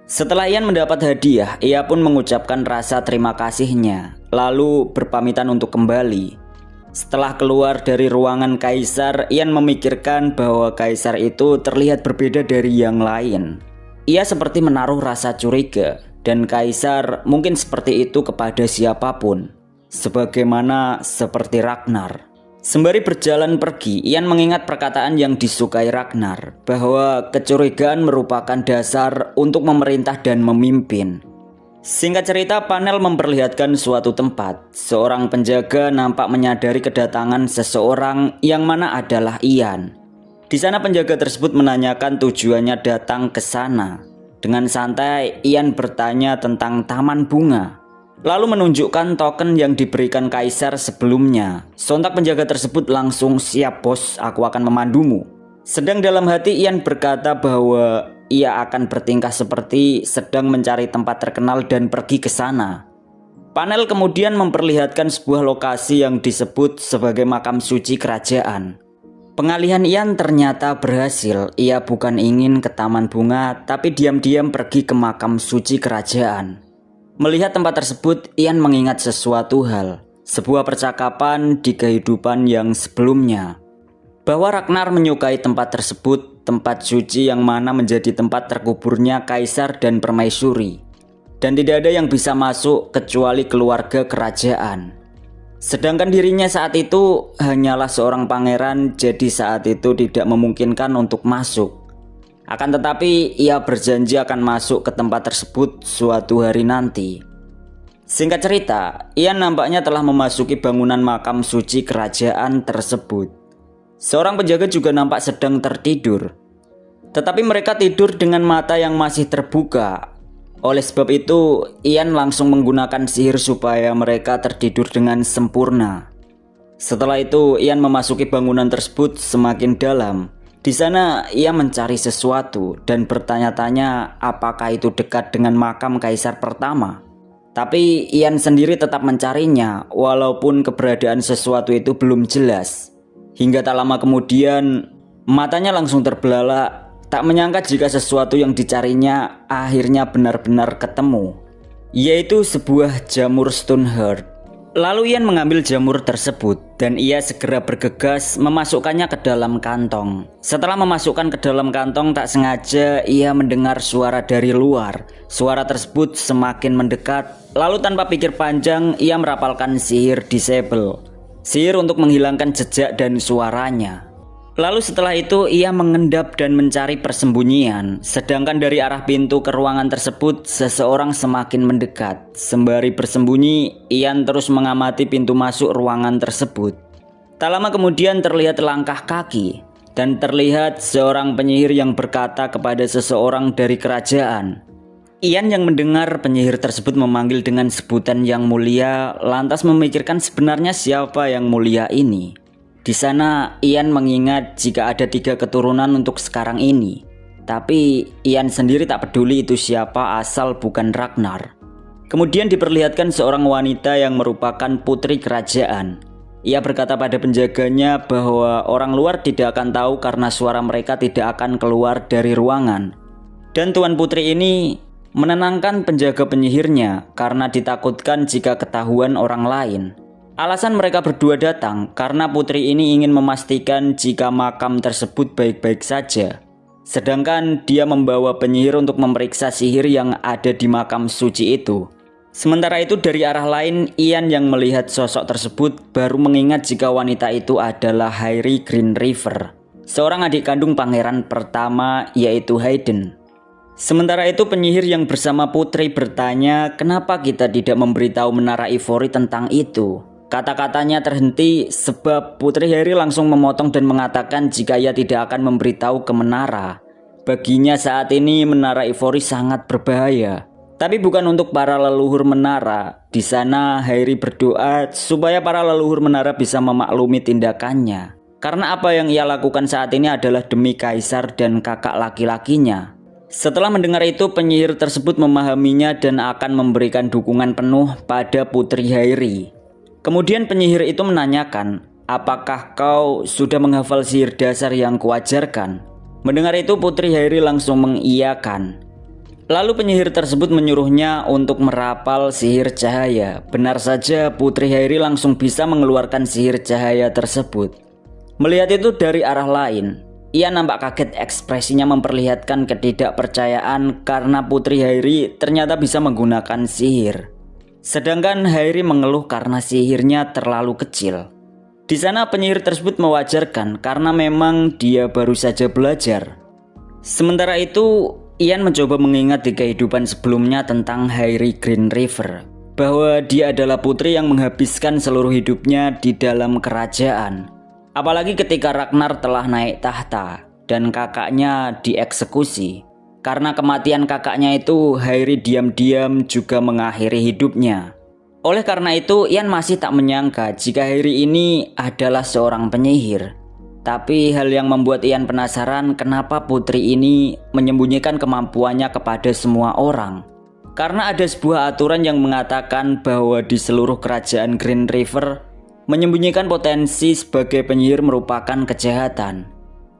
S1: Setelah Ian mendapat hadiah, ia pun mengucapkan rasa terima kasihnya, lalu berpamitan untuk kembali. Setelah keluar dari ruangan Kaisar, Ian memikirkan bahwa Kaisar itu terlihat berbeda dari yang lain. Ia seperti menaruh rasa curiga, dan Kaisar mungkin seperti itu kepada siapapun, sebagaimana seperti Ragnar. Sembari berjalan pergi, Ian mengingat perkataan yang disukai Ragnar, bahwa kecurigaan merupakan dasar untuk memerintah dan memimpin. Singkat cerita, panel memperlihatkan suatu tempat. Seorang penjaga nampak menyadari kedatangan seseorang yang mana adalah Ian. Di sana penjaga tersebut menanyakan tujuannya datang ke sana. Dengan santai, Ian bertanya tentang taman bunga, lalu menunjukkan token yang diberikan Kaisar sebelumnya. Sontak penjaga tersebut langsung, "Siap bos, aku akan memandumu." Sedang dalam hati Ian berkata bahwa ia akan bertingkah seperti sedang mencari tempat terkenal dan pergi ke sana. Panel kemudian memperlihatkan sebuah lokasi yang disebut sebagai makam suci kerajaan. Pengalihan Ian ternyata berhasil. Ia bukan ingin ke taman bunga, tapi diam-diam pergi ke makam suci kerajaan. Melihat tempat tersebut, Ian mengingat sesuatu hal, sebuah percakapan di kehidupan yang sebelumnya, bahwa Ragnar menyukai tempat tersebut, tempat suci yang mana menjadi tempat terkuburnya Kaisar dan Permaisuri, dan tidak ada yang bisa masuk kecuali keluarga kerajaan. Sedangkan dirinya saat itu hanyalah seorang pangeran, jadi saat itu tidak memungkinkan untuk masuk. Akan tetapi ia berjanji akan masuk ke tempat tersebut suatu hari nanti. Singkat cerita, Ian nampaknya telah memasuki bangunan makam suci kerajaan tersebut. Seorang penjaga juga nampak sedang tertidur, tetapi mereka tidur dengan mata yang masih terbuka. Oleh sebab itu, Ian langsung menggunakan sihir supaya mereka tertidur dengan sempurna. Setelah itu, Ian memasuki bangunan tersebut semakin dalam. Di sana ia mencari sesuatu dan bertanya-tanya apakah itu dekat dengan makam Kaisar pertama. Tapi Ian sendiri tetap mencarinya walaupun keberadaan sesuatu itu belum jelas. Hingga tak lama kemudian matanya langsung terbelalak, tak menyangka jika sesuatu yang dicarinya akhirnya benar-benar ketemu, yaitu sebuah jamur Stoneheart. Lalu Ian mengambil jamur tersebut dan ia segera bergegas memasukkannya ke dalam kantong. Setelah memasukkan ke dalam kantong, tak sengaja ia mendengar suara dari luar. Suara tersebut semakin mendekat, lalu tanpa pikir panjang ia merapalkan sihir Disable, sihir untuk menghilangkan jejak dan suaranya. Lalu setelah itu ia mengendap dan mencari persembunyian. Sedangkan dari arah pintu ke ruangan tersebut seseorang semakin mendekat. Sembari bersembunyi, Ian terus mengamati pintu masuk ruangan tersebut. Tak lama kemudian terlihat langkah kaki, dan terlihat seorang penyihir yang berkata kepada seseorang dari kerajaan. Ian yang mendengar penyihir tersebut memanggil dengan sebutan yang mulia, lantas memikirkan sebenarnya siapa yang mulia ini. Di sana Ian mengingat jika ada 3 keturunan untuk sekarang ini. Tapi Ian sendiri tak peduli itu siapa asal bukan Ragnar. Kemudian diperlihatkan seorang wanita yang merupakan putri kerajaan. Ia berkata pada penjaganya bahwa orang luar tidak akan tahu karena suara mereka tidak akan keluar dari ruangan. Dan Tuan Putri ini menenangkan penjaga penyihirnya karena ditakutkan jika ketahuan orang lain. Alasan mereka berdua datang karena putri ini ingin memastikan jika makam tersebut baik-baik saja. Sedangkan dia membawa penyihir untuk memeriksa sihir yang ada di makam suci itu. Sementara itu dari arah lain, Ian yang melihat sosok tersebut baru mengingat jika wanita itu adalah Hairi Greenriver, seorang adik kandung pangeran pertama yaitu Hayden. Sementara itu penyihir yang bersama putri bertanya kenapa kita tidak memberitahu Menara Ivory tentang itu. Kata-katanya terhenti sebab Putri Hairi langsung memotong dan mengatakan jika ia tidak akan memberitahu ke menara. Baginya saat ini Menara Ivory sangat berbahaya. Tapi bukan untuk para leluhur menara. Di sana Hairi berdoa supaya para leluhur menara bisa memaklumi tindakannya. Karena apa yang ia lakukan saat ini adalah demi kaisar dan kakak laki-lakinya. Setelah mendengar itu, penyihir tersebut memahaminya dan akan memberikan dukungan penuh pada Putri Hairi. Kemudian penyihir itu menanyakan, apakah kau sudah menghafal sihir dasar yang kuajarkan? Mendengar itu Putri Hairi langsung mengiyakan. Lalu penyihir tersebut menyuruhnya untuk merapal sihir cahaya. Benar saja Putri Hairi langsung bisa mengeluarkan sihir cahaya tersebut. Melihat itu dari arah lain, ia nampak kaget, ekspresinya memperlihatkan ketidakpercayaan karena Putri Hairi ternyata bisa menggunakan sihir. Sedangkan Hairi mengeluh karena sihirnya terlalu kecil. Di sana penyihir tersebut mewajarkan karena memang dia baru saja belajar. Sementara itu, Ian mencoba mengingat di kehidupan sebelumnya tentang Hairi Green River, bahwa dia adalah putri yang menghabiskan seluruh hidupnya di dalam kerajaan. Apalagi ketika Ragnar telah naik tahta dan kakaknya dieksekusi. Karena kematian kakaknya itu, Hairi diam-diam juga mengakhiri hidupnya. Oleh karena itu, Ian masih tak menyangka jika Hairi ini adalah seorang penyihir. Tapi hal yang membuat Ian penasaran kenapa putri ini menyembunyikan kemampuannya kepada semua orang. Karena ada sebuah aturan yang mengatakan bahwa di seluruh kerajaan Green River, menyembunyikan potensi sebagai penyihir merupakan kejahatan.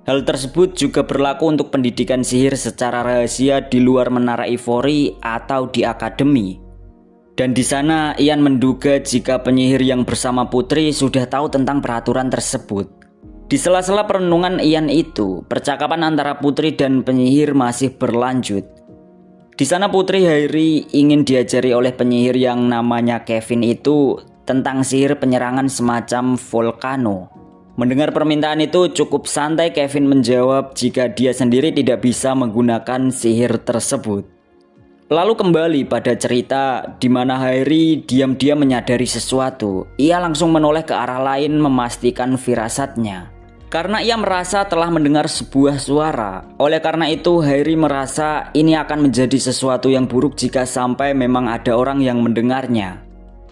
S1: Hal tersebut juga berlaku untuk pendidikan sihir secara rahasia di luar Menara Ivory atau di akademi. Dan di sana Ian menduga jika penyihir yang bersama putri sudah tahu tentang peraturan tersebut. Di sela-sela perenungan Ian itu, percakapan antara putri dan penyihir masih berlanjut. Di sana Putri Hairi ingin diajari oleh penyihir yang namanya Kevin itu tentang sihir penyerangan semacam volcano. Mendengar permintaan itu, cukup santai Kevin menjawab jika dia sendiri tidak bisa menggunakan sihir tersebut. Lalu kembali pada cerita di mana Hairi diam-diam menyadari sesuatu. Ia langsung menoleh ke arah lain memastikan firasatnya. Karena ia merasa telah mendengar sebuah suara. Oleh karena itu Hairi merasa ini akan menjadi sesuatu yang buruk jika sampai memang ada orang yang mendengarnya.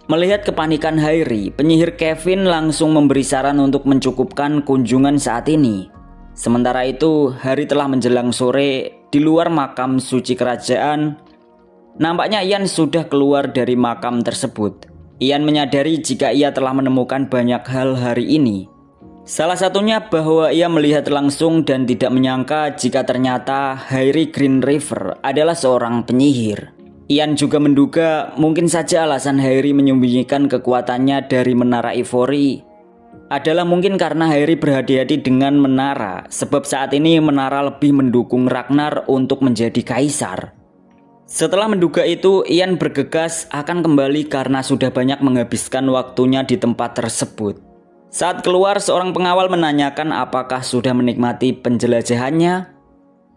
S1: Melihat kepanikan Hairi, penyihir Kevin langsung memberi saran untuk mencukupkan kunjungan saat ini. Sementara itu hari telah menjelang sore. Di luar makam suci kerajaan, nampaknya Ian sudah keluar dari makam tersebut. Ian menyadari jika ia telah menemukan banyak hal hari ini. Salah satunya bahwa ia melihat langsung dan tidak menyangka jika ternyata Hairi Green River adalah seorang penyihir. Ian juga menduga mungkin saja alasan Hairi menyembunyikan kekuatannya dari Menara Ivory adalah mungkin karena Hairi berhati-hati dengan Menara, sebab saat ini Menara lebih mendukung Ragnar untuk menjadi kaisar. Setelah menduga itu, Ian bergegas akan kembali karena sudah banyak menghabiskan waktunya di tempat tersebut. Saat keluar, seorang pengawal menanyakan apakah sudah menikmati penjelajahannya.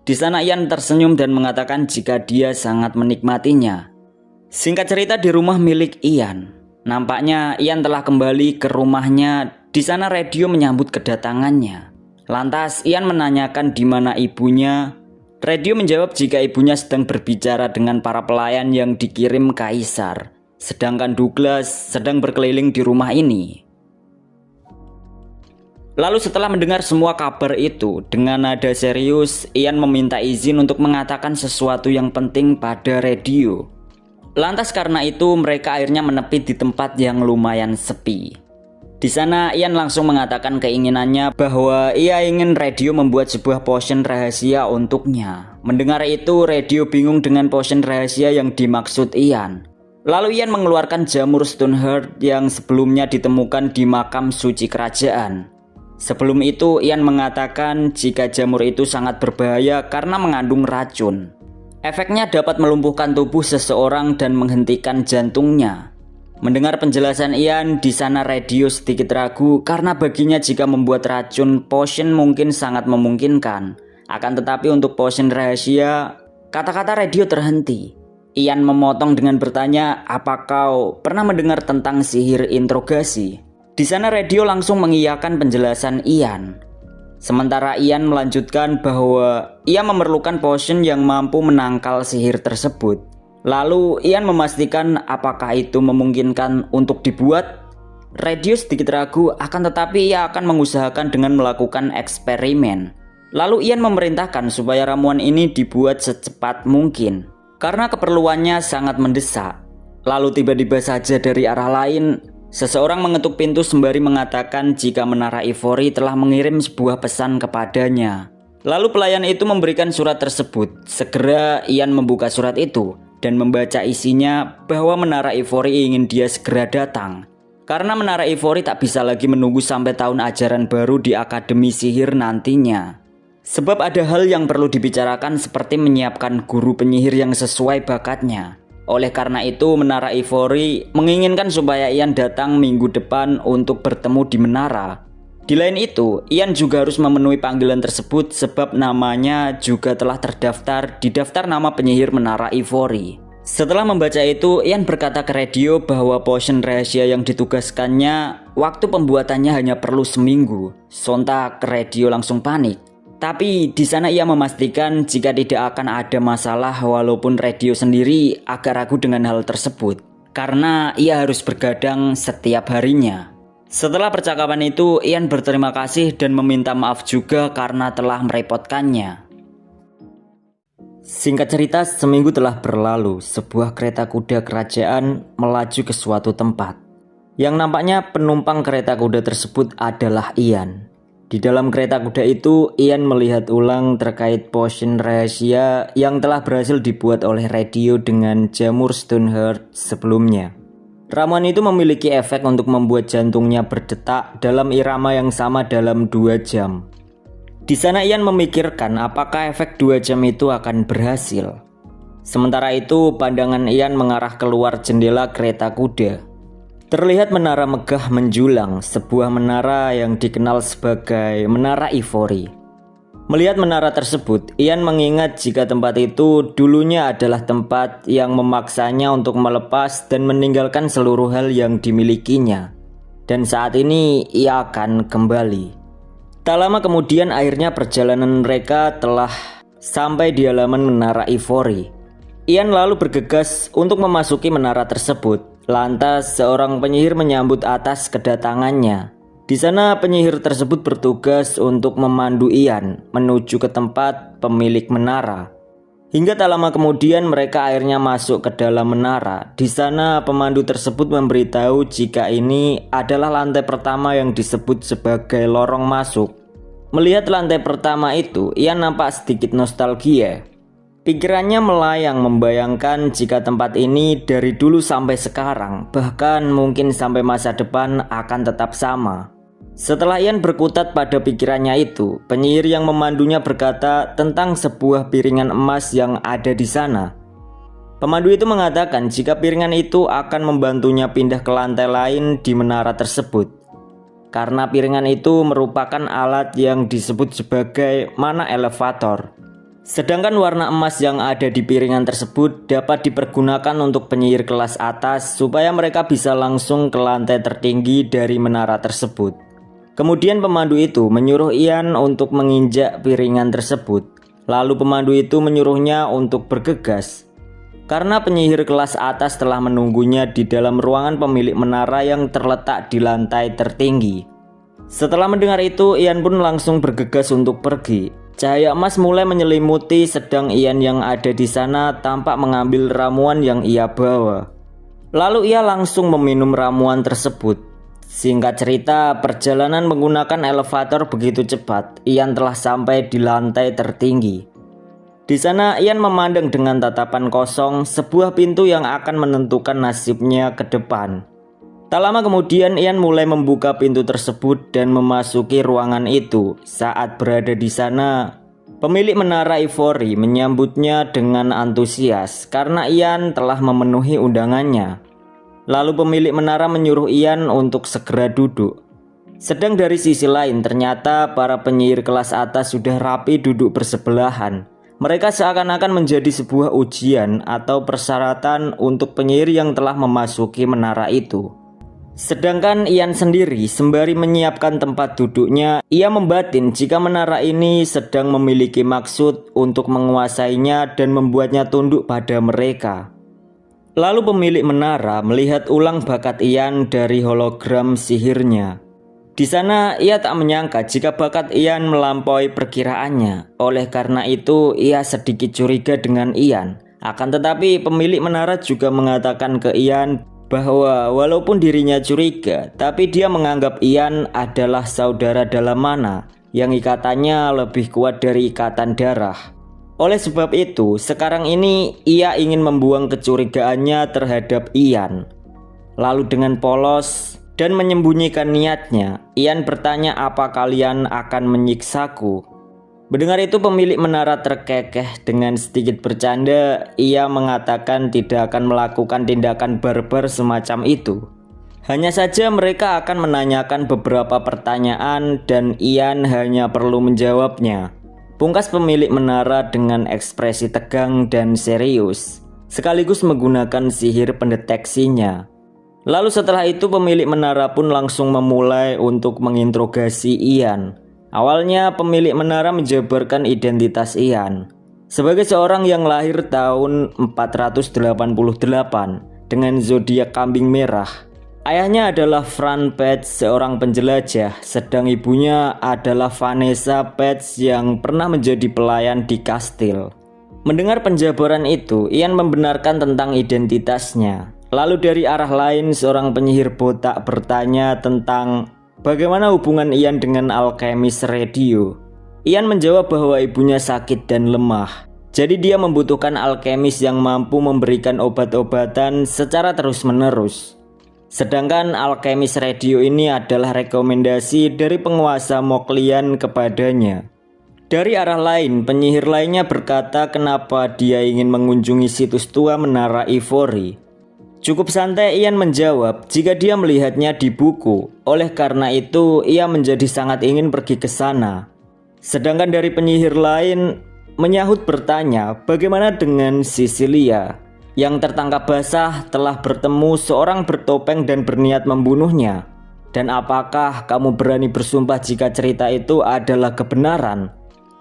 S1: Di sana Ian tersenyum dan mengatakan jika dia sangat menikmatinya. Singkat cerita, di rumah milik Ian, nampaknya Ian telah kembali ke rumahnya. Di sana radio menyambut kedatangannya. Lantas Ian menanyakan di mana ibunya. Radio menjawab jika ibunya sedang berbicara dengan para pelayan yang dikirim kaisar, sedangkan Douglas sedang berkeliling di rumah ini. Lalu setelah mendengar semua kabar itu, dengan nada serius, Ian meminta izin untuk mengatakan sesuatu yang penting pada radio. Lantas karena itu mereka akhirnya menepi di tempat yang lumayan sepi. Di sana Ian langsung mengatakan keinginannya bahwa ia ingin radio membuat sebuah potion rahasia untuknya. Mendengar itu, radio bingung dengan potion rahasia yang dimaksud Ian. Lalu Ian mengeluarkan jamur Stoneheart yang sebelumnya ditemukan di makam suci kerajaan. Sebelum itu Ian mengatakan jika jamur itu sangat berbahaya karena mengandung racun. Efeknya dapat melumpuhkan tubuh seseorang dan menghentikan jantungnya. Mendengar penjelasan Ian, di sana radio sedikit ragu karena baginya jika membuat racun potion mungkin sangat memungkinkan. Akan tetapi untuk potion rahasia, kata-kata radio terhenti. Ian memotong dengan bertanya, "Apa kau pernah mendengar tentang sihir interogasi?" Di sana radio langsung mengiyakan penjelasan Ian. Sementara Ian melanjutkan bahwa ia memerlukan potion yang mampu menangkal sihir tersebut. Lalu Ian memastikan apakah itu memungkinkan untuk dibuat. Radio sedikit ragu, akan tetapi ia akan mengusahakan dengan melakukan eksperimen. Lalu Ian memerintahkan supaya ramuan ini dibuat secepat mungkin karena keperluannya sangat mendesak. Lalu tiba-tiba saja dari arah lain, seseorang mengetuk pintu sembari mengatakan jika Menara Ivory telah mengirim sebuah pesan kepadanya. Lalu pelayan itu memberikan surat tersebut. Segera Ian membuka surat itu dan membaca isinya bahwa Menara Ivory ingin dia segera datang. Karena Menara Ivory tak bisa lagi menunggu sampai tahun ajaran baru di Akademi Sihir nantinya. Sebab ada hal yang perlu dibicarakan seperti menyiapkan guru penyihir yang sesuai bakatnya. Oleh karena itu Menara Ivory menginginkan supaya Ian datang minggu depan untuk bertemu di menara. Di lain itu, Ian juga harus memenuhi panggilan tersebut sebab namanya juga telah terdaftar di daftar nama penyihir Menara Ivory. Setelah membaca itu, Ian berkata ke radio bahwa potion rahasia yang ditugaskannya, waktu pembuatannya hanya perlu seminggu. Sontak radio langsung panik. Tapi di sana ia memastikan jika tidak akan ada masalah walaupun radio sendiri agak ragu dengan hal tersebut. Karena ia harus bergadang setiap harinya. Setelah percakapan itu, Ian berterima kasih dan meminta maaf juga karena telah merepotkannya. Singkat cerita, seminggu telah berlalu, sebuah kereta kuda kerajaan melaju ke suatu tempat. Yang nampaknya penumpang kereta kuda tersebut adalah Ian. Di dalam kereta kuda itu, Ian melihat ulang terkait potion rahasia yang telah berhasil dibuat oleh radio dengan jamur Stoneheart sebelumnya. Ramuan itu memiliki efek untuk membuat jantungnya berdetak dalam irama yang sama dalam 2 jam. Di sana Ian memikirkan apakah efek 2 jam itu akan berhasil. Sementara itu pandangan Ian mengarah keluar jendela kereta kuda. Terlihat menara megah menjulang, sebuah menara yang dikenal sebagai Menara Ivory. Melihat menara tersebut, Ian mengingat jika tempat itu dulunya adalah tempat yang memaksanya untuk melepas dan meninggalkan seluruh hal yang dimilikinya. Dan saat ini ia akan kembali. Tak lama kemudian akhirnya perjalanan mereka telah sampai di halaman Menara Ivory. Ian lalu bergegas untuk memasuki menara tersebut. Lantas seorang penyihir menyambut atas kedatangannya. Di sana penyihir tersebut bertugas untuk memandu Ian menuju ke tempat pemilik menara. Hingga tak lama kemudian mereka akhirnya masuk ke dalam menara. Di sana pemandu tersebut memberitahu jika ini adalah lantai pertama yang disebut sebagai lorong masuk. Melihat lantai pertama itu, Ian nampak sedikit nostalgia. Pikirannya melayang membayangkan jika tempat ini dari dulu sampai sekarang, bahkan mungkin sampai masa depan akan tetap sama. Setelah Ian berkutat pada pikirannya itu, penyihir yang memandunya berkata tentang sebuah piringan emas yang ada di sana. Pemandu itu mengatakan jika piringan itu akan membantunya pindah ke lantai lain di menara tersebut. Karena piringan itu merupakan alat yang disebut sebagai mana elevator. Sedangkan warna emas yang ada di piringan tersebut dapat dipergunakan untuk penyihir kelas atas supaya mereka bisa langsung ke lantai tertinggi dari menara tersebut. Kemudian pemandu itu menyuruh Ian untuk menginjak piringan tersebut. Lalu pemandu itu menyuruhnya untuk bergegas. Karena penyihir kelas atas telah menunggunya di dalam ruangan pemilik menara yang terletak di lantai tertinggi. Setelah mendengar itu, Ian pun langsung bergegas untuk pergi. Cahaya emas mulai menyelimuti, sedang Ian yang ada di sana tampak mengambil ramuan yang ia bawa. Lalu ia langsung meminum ramuan tersebut. Singkat cerita, perjalanan menggunakan elevator begitu cepat. Ian telah sampai di lantai tertinggi. Di sana Ian memandang dengan tatapan kosong sebuah pintu yang akan menentukan nasibnya ke depan. Tak lama kemudian Ian mulai membuka pintu tersebut dan memasuki ruangan itu. Saat berada di sana, pemilik Menara Ivory menyambutnya dengan antusias karena Ian telah memenuhi undangannya. Lalu pemilik menara menyuruh Ian untuk segera duduk. Sedang dari sisi lain ternyata para penyihir kelas atas sudah rapi duduk bersebelahan. Mereka seakan-akan menjadi sebuah ujian atau persyaratan untuk penyihir yang telah memasuki menara itu. Sedangkan Ian sendiri sembari menyiapkan tempat duduknya, ia membatin jika menara ini sedang memiliki maksud untuk menguasainya dan membuatnya tunduk pada mereka. Lalu pemilik menara melihat ulang bakat Ian dari hologram sihirnya. Di sana ia tak menyangka jika bakat Ian melampaui perkiraannya. Oleh karena itu ia sedikit curiga dengan Ian. Akan tetapi pemilik menara juga mengatakan ke Ian bahwa walaupun dirinya curiga, tapi dia menganggap Ian adalah saudara dalam mana yang ikatannya lebih kuat dari ikatan darah. Oleh sebab itu, sekarang ini ia ingin membuang kecurigaannya terhadap Ian. Lalu dengan polos dan menyembunyikan niatnya, Ian bertanya apa kalian akan menyiksaku. Mendengar itu pemilik menara terkekeh. Dengan sedikit bercanda, ia mengatakan tidak akan melakukan tindakan barbar semacam itu. Hanya saja mereka akan menanyakan beberapa pertanyaan dan Ian hanya perlu menjawabnya. Pungkas pemilik menara dengan ekspresi tegang dan serius, sekaligus menggunakan sihir pendeteksinya. Lalu setelah itu pemilik menara pun langsung memulai untuk menginterogasi Ian. Awalnya pemilik menara menjabarkan identitas Ian sebagai seorang yang lahir tahun 488 dengan zodiak kambing merah. Ayahnya adalah Fran Petz, seorang penjelajah, sedang ibunya adalah Vanessa Petz yang pernah menjadi pelayan di kastil. Mendengar penjabaran itu, Ian membenarkan tentang identitasnya. Lalu dari arah lain seorang penyihir botak bertanya tentang bagaimana hubungan Ian dengan alkemis radio. Ian menjawab bahwa ibunya sakit dan lemah. Jadi dia membutuhkan alkemis yang mampu memberikan obat-obatan secara terus-menerus. Sedangkan alkemis radio ini adalah rekomendasi dari penguasa Moklian kepadanya. Dari arah lain, penyihir lainnya berkata kenapa dia ingin mengunjungi situs tua Menara Ivory. Cukup santai Ian menjawab jika dia melihatnya di buku. Oleh karena itu ia menjadi sangat ingin pergi ke sana. Sedangkan dari penyihir lain menyahut bertanya bagaimana dengan Cecilia yang tertangkap basah telah bertemu seorang bertopeng dan berniat membunuhnya. Dan apakah kamu berani bersumpah jika cerita itu adalah kebenaran?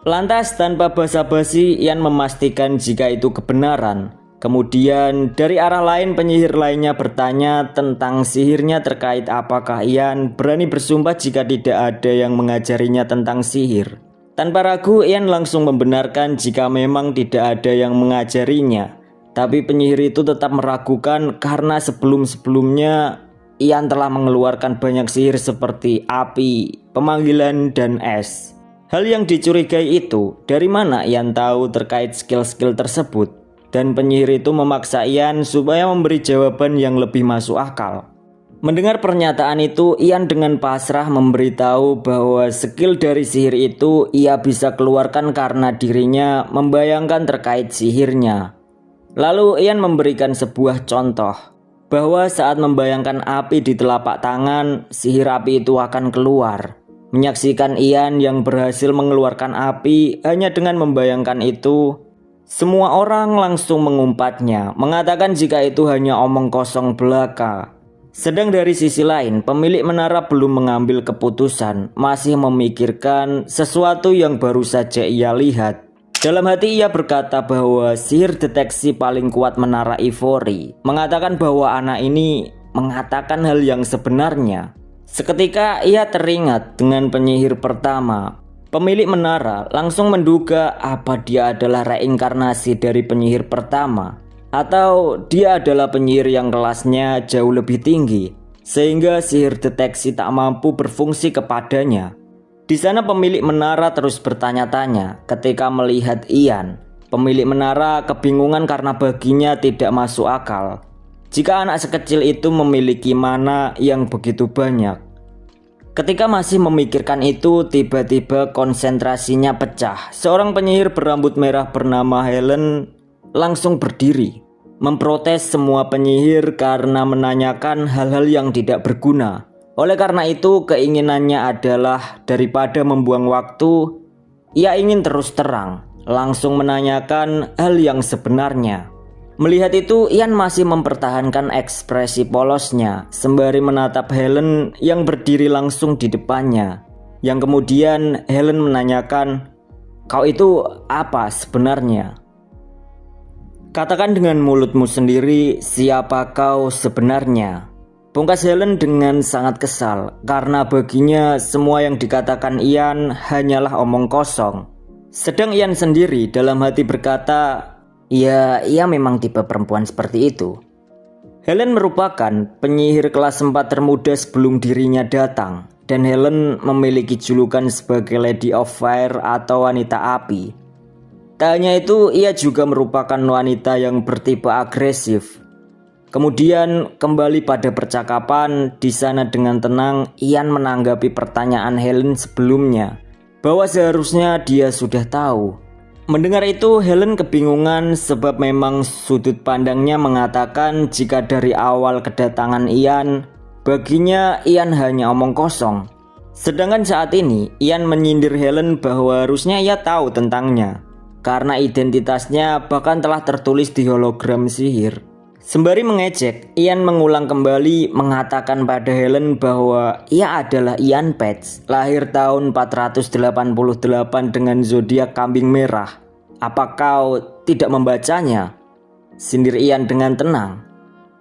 S1: Lantas tanpa basa-basi Ian memastikan jika itu kebenaran. Kemudian dari arah lain penyihir lainnya bertanya tentang sihirnya terkait apakah Ian berani bersumpah jika tidak ada yang mengajarinya tentang sihir. Tanpa ragu Ian langsung membenarkan jika memang tidak ada yang mengajarinya. Tapi penyihir itu tetap meragukan karena sebelum-sebelumnya Ian telah mengeluarkan banyak sihir seperti api, pemanggilan, dan es. Hal yang dicurigai itu, dari mana Ian tahu terkait skill-skill tersebut? Dan penyihir itu memaksa Ian supaya memberi jawaban yang lebih masuk akal. Mendengar pernyataan itu, Ian dengan pasrah memberitahu bahwa skill dari sihir itu ia bisa keluarkan karena dirinya membayangkan terkait sihirnya. Lalu Ian memberikan sebuah contoh bahwa saat membayangkan api di telapak tangan, sihir api itu akan keluar. Menyaksikan Ian yang berhasil mengeluarkan api hanya dengan membayangkan itu, semua orang langsung mengumpatnya, mengatakan jika itu hanya omong kosong belaka. Sedang dari sisi lain, pemilik menara belum mengambil keputusan, masih memikirkan sesuatu yang baru saja ia lihat. Dalam hati ia berkata bahwa sihir deteksi paling kuat Menara Ivory mengatakan bahwa anak ini mengatakan hal yang sebenarnya. Seketika ia teringat dengan penyihir pertama. Pemilik menara langsung menduga apa dia adalah reinkarnasi dari penyihir pertama, atau dia adalah penyihir yang kelasnya jauh lebih tinggi sehingga sihir deteksi tak mampu berfungsi kepadanya. Di sana pemilik menara terus bertanya-tanya ketika melihat Ian. Pemilik menara kebingungan karena baginya tidak masuk akal jika anak sekecil itu memiliki mana yang begitu banyak. Ketika masih memikirkan itu, tiba-tiba konsentrasinya pecah. Seorang penyihir berambut merah bernama Helen langsung berdiri, memprotes semua penyihir karena menanyakan hal-hal yang tidak berguna. Oleh karena itu, keinginannya adalah daripada membuang waktu, ia ingin terus terang, langsung menanyakan hal yang sebenarnya. Melihat itu, Ian masih mempertahankan ekspresi polosnya sembari menatap Helen yang berdiri langsung di depannya. Yang kemudian Helen menanyakan, "Kau itu apa sebenarnya?" Katakan dengan mulutmu sendiri siapa kau sebenarnya. Pungkas Helen dengan sangat kesal karena baginya semua yang dikatakan Ian hanyalah omong kosong. Sedang Ian sendiri dalam hati berkata, ya ia memang tipe perempuan seperti itu. Helen merupakan penyihir kelas 4 termuda sebelum dirinya datang, dan Helen memiliki julukan sebagai Lady of Fire atau wanita api. Tak hanya itu, ia juga merupakan wanita yang bertipe agresif. Kemudian kembali pada percakapan, di sana dengan tenang Ian menanggapi pertanyaan Helen sebelumnya, bahwa seharusnya dia sudah tahu. Mendengar itu Helen kebingungan sebab memang sudut pandangnya mengatakan jika dari awal kedatangan Ian, baginya Ian hanya omong kosong. Sedangkan saat ini Ian menyindir Helen bahwa harusnya ia tahu tentangnya, karena identitasnya bahkan telah tertulis di hologram sihir. Sembari mengejek, Ian mengulang kembali mengatakan pada Helen bahwa ia adalah Ian Page, lahir tahun 488 dengan zodiak kambing merah. Apa kau tidak membacanya? Sindir Ian dengan tenang.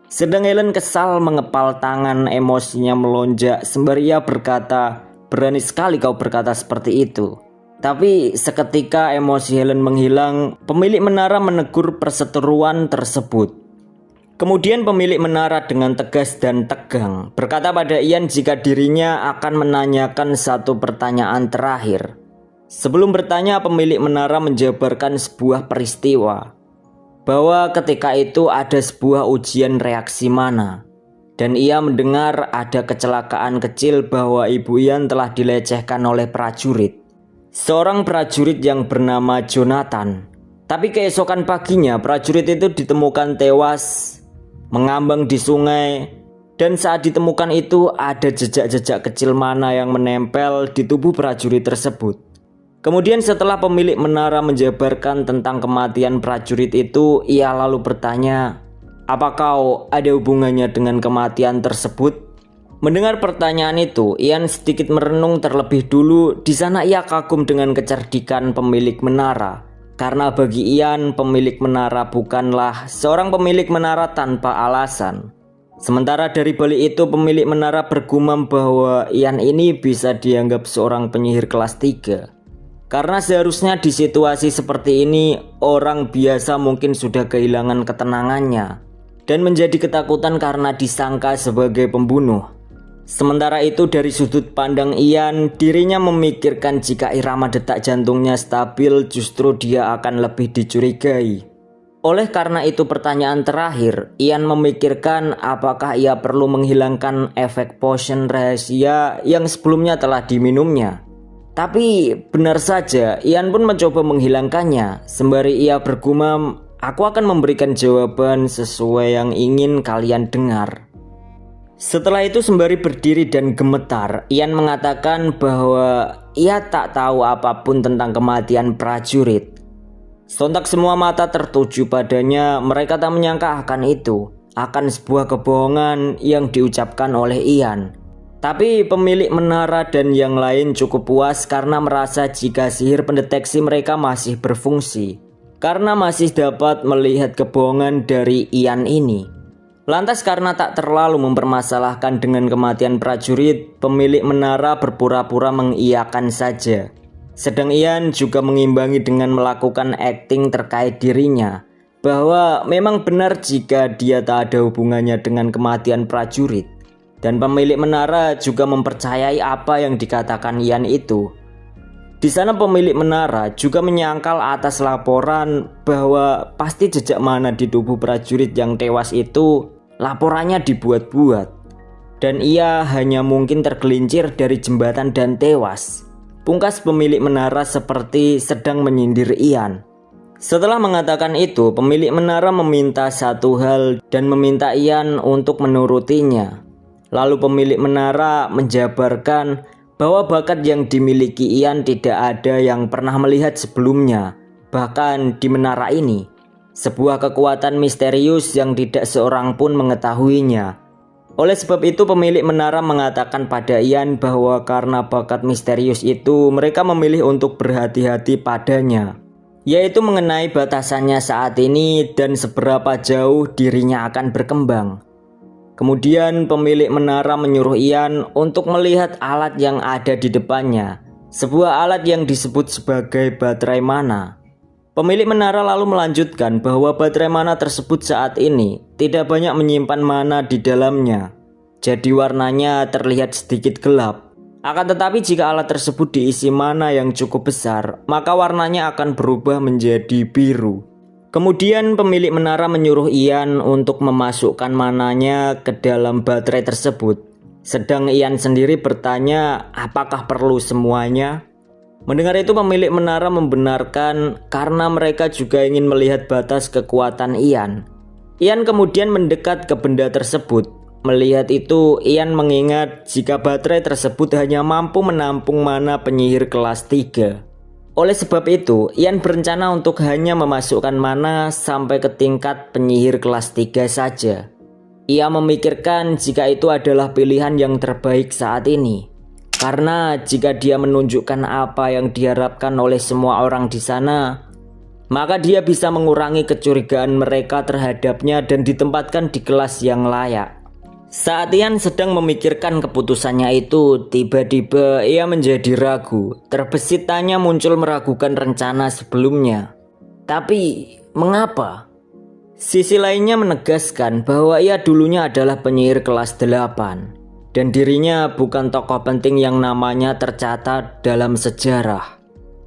S1: Sedang Helen kesal mengepal tangan, emosinya melonjak sembari ia berkata, berani sekali kau berkata seperti itu. Tapi seketika emosi Helen menghilang, pemilik menara menegur perseteruan tersebut. Kemudian pemilik menara dengan tegas dan tegang berkata pada Ian jika dirinya akan menanyakan satu pertanyaan terakhir. Sebelum bertanya, pemilik menara menjabarkan sebuah peristiwa, bahwa ketika itu ada sebuah ujian reaksi mana, dan ia mendengar ada kecelakaan kecil bahwa ibu Ian telah dilecehkan oleh prajurit. Seorang prajurit yang bernama Jonathan. Tapi keesokan paginya prajurit itu ditemukan tewas mengambang di sungai, dan saat ditemukan itu ada jejak-jejak kecil mana yang menempel di tubuh prajurit tersebut. Kemudian setelah pemilik menara menjabarkan tentang kematian prajurit itu, ia lalu bertanya, apakah ada hubungannya dengan kematian tersebut? Mendengar pertanyaan itu, Ian sedikit merenung terlebih dulu. Di sana ia kagum dengan kecerdikan pemilik menara. Karena bagi Ian, pemilik menara bukanlah seorang pemilik menara tanpa alasan. Sementara dari balik itu, pemilik menara bergumam bahwa Ian ini bisa dianggap seorang penyihir kelas 3. Karena seharusnya di situasi seperti ini, orang biasa mungkin sudah kehilangan ketenangannya dan menjadi ketakutan karena disangka sebagai pembunuh. Sementara itu dari sudut pandang Ian, dirinya memikirkan jika irama detak jantungnya stabil justru dia akan lebih dicurigai. Oleh karena itu pertanyaan terakhir, Ian memikirkan apakah ia perlu menghilangkan efek potion rahasia yang sebelumnya telah diminumnya. Tapi benar saja, Ian pun mencoba menghilangkannya. Sembari ia bergumam, aku akan memberikan jawaban sesuai yang ingin kalian dengar. Setelah itu sembari berdiri dan gemetar, Ian mengatakan bahwa ia tak tahu apapun tentang kematian prajurit. Sontak semua mata tertuju padanya, mereka tak menyangka akan itu, akan sebuah kebohongan yang diucapkan oleh Ian. Tapi pemilik menara dan yang lain cukup puas karena merasa jika sihir pendeteksi mereka masih berfungsi, karena masih dapat melihat kebohongan dari Ian ini. Lantas karena tak terlalu mempermasalahkan dengan kematian prajurit, pemilik menara berpura-pura mengiyakan saja. Sedang Ian juga mengimbangi dengan melakukan akting terkait dirinya, bahwa memang benar jika dia tak ada hubungannya dengan kematian prajurit. Dan pemilik menara juga mempercayai apa yang dikatakan Ian itu. Di sana pemilik menara juga menyangkal atas laporan bahwa pasti jejak mana di tubuh prajurit yang tewas itu laporannya dibuat-buat, dan ia hanya mungkin tergelincir dari jembatan dan tewas. Pungkas pemilik menara seperti sedang menyindir Ian. Setelah mengatakan itu, pemilik menara meminta satu hal dan meminta Ian untuk menurutinya. Lalu pemilik menara menjabarkan bahwa bakat yang dimiliki Ian tidak ada yang pernah melihat sebelumnya, bahkan di menara ini. Sebuah kekuatan misterius yang tidak seorang pun mengetahuinya. Oleh sebab itu pemilik menara mengatakan pada Ian bahwa karena bakat misterius itu mereka memilih untuk berhati-hati padanya. yaitu mengenai batasannya saat ini dan seberapa jauh dirinya akan berkembang. Kemudian pemilik menara menyuruh Ian untuk melihat alat yang ada di depannya, sebuah alat yang disebut sebagai baterai mana. Pemilik menara lalu melanjutkan bahwa baterai mana tersebut saat ini tidak banyak menyimpan mana di dalamnya, jadi warnanya terlihat sedikit gelap. Akan tetapi jika alat tersebut diisi mana yang cukup besar, maka warnanya akan berubah menjadi biru. Kemudian pemilik menara menyuruh Ian untuk memasukkan mananya ke dalam baterai tersebut. Sedang Ian sendiri bertanya apakah perlu semuanya. Mendengar itu pemilik menara membenarkan karena mereka juga ingin melihat batas kekuatan Ian. Ian kemudian mendekat ke benda tersebut. Melihat itu, Ian mengingat jika baterai tersebut hanya mampu menampung mana penyihir kelas 3. Oleh sebab itu, Ian berencana untuk hanya memasukkan mana sampai ke tingkat penyihir kelas 3 saja. Ia memikirkan jika itu adalah pilihan yang terbaik saat ini. Karena jika dia menunjukkan apa yang diharapkan oleh semua orang di sana, maka dia bisa mengurangi kecurigaan mereka terhadapnya dan ditempatkan di kelas yang layak. Saat Ian sedang memikirkan keputusannya itu, tiba-tiba ia menjadi ragu. Terbesit tanya muncul meragukan rencana sebelumnya. Tapi, mengapa? Sisi lainnya menegaskan bahwa ia dulunya adalah penyihir kelas 8 dan dirinya bukan tokoh penting yang namanya tercatat dalam sejarah.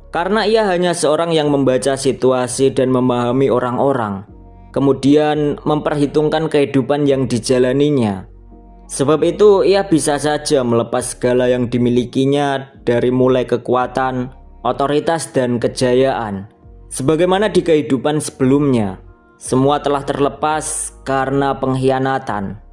S1: Karena ia hanya seorang yang membaca situasi dan memahami orang-orang, kemudian memperhitungkan kehidupan yang dijalaninya. Sebab itu ia bisa saja melepas segala yang dimilikinya dari mulai kekuatan, otoritas dan kejayaan. Sebagaimana di kehidupan sebelumnya, semua telah terlepas karena pengkhianatan.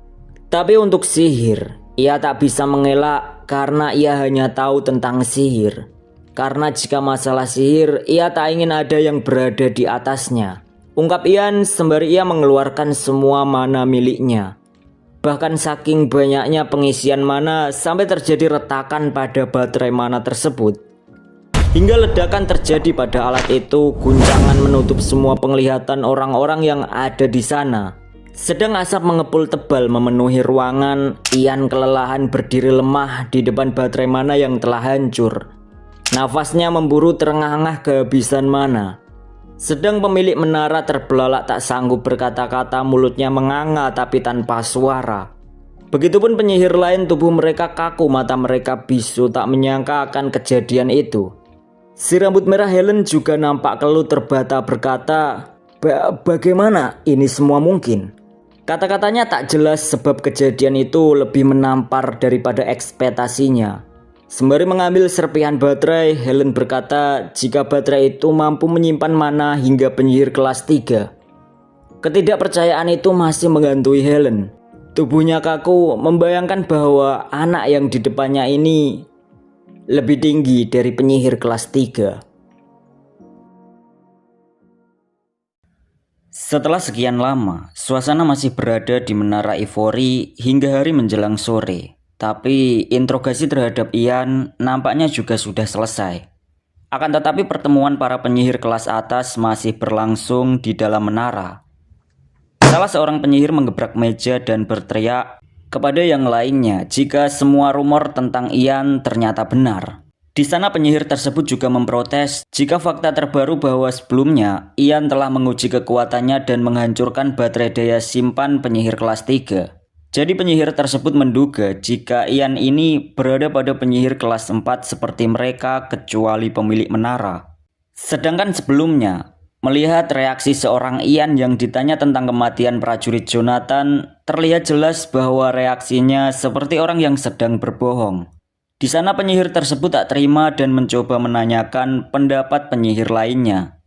S1: Tapi untuk sihir, ia tak bisa mengelak karena ia hanya tahu tentang sihir. Karena jika masalah sihir, ia tak ingin ada yang berada di atasnya. Ungkap Ian sembari ia mengeluarkan semua mana miliknya. Bahkan saking banyaknya pengisian mana sampai terjadi retakan pada baterai mana tersebut. Hingga ledakan terjadi pada alat itu, guncangan menutup semua penglihatan orang-orang yang ada di sana. Sedang asap mengepul tebal memenuhi ruangan, Ian kelelahan berdiri lemah di depan baterai mana yang telah hancur. Nafasnya memburu terengah-engah kehabisan mana. Sedang pemilik menara terbelalak tak sanggup berkata-kata, mulutnya menganga tapi tanpa suara. Begitupun penyihir lain, tubuh mereka kaku, mata mereka bisu, tak menyangka akan kejadian itu. Si rambut merah Helen juga nampak keluh terbata berkata, Bagaimana ini semua mungkin? Kata-katanya tak jelas sebab kejadian itu lebih menampar daripada ekspektasinya. Sembari mengambil serpihan baterai, Helen berkata jika baterai itu mampu menyimpan mana hingga penyihir kelas 3. Ketidakpercayaan itu masih menghantui Helen. Tubuhnya kaku membayangkan bahwa anak yang di depannya ini lebih tinggi dari penyihir kelas 3. Setelah sekian lama, suasana masih berada di Menara Ivory hingga hari menjelang sore. Tapi interogasi terhadap Ian nampaknya juga sudah selesai. Akan tetapi pertemuan para penyihir kelas atas masih berlangsung di dalam menara. Salah seorang penyihir menggebrak meja dan berteriak kepada yang lainnya jika semua rumor tentang Ian ternyata benar. Di sana penyihir tersebut juga memprotes jika fakta terbaru bahwa sebelumnya Ian telah menguji kekuatannya dan menghancurkan baterai daya simpan penyihir kelas 3. Jadi penyihir tersebut menduga jika Ian ini berada pada penyihir kelas 4 seperti mereka kecuali pemilik menara. Sedangkan sebelumnya, melihat reaksi seorang Ian yang ditanya tentang kematian prajurit Jonathan, terlihat jelas bahwa reaksinya seperti orang yang sedang berbohong. Di sana penyihir tersebut tak terima dan mencoba menanyakan pendapat penyihir lainnya.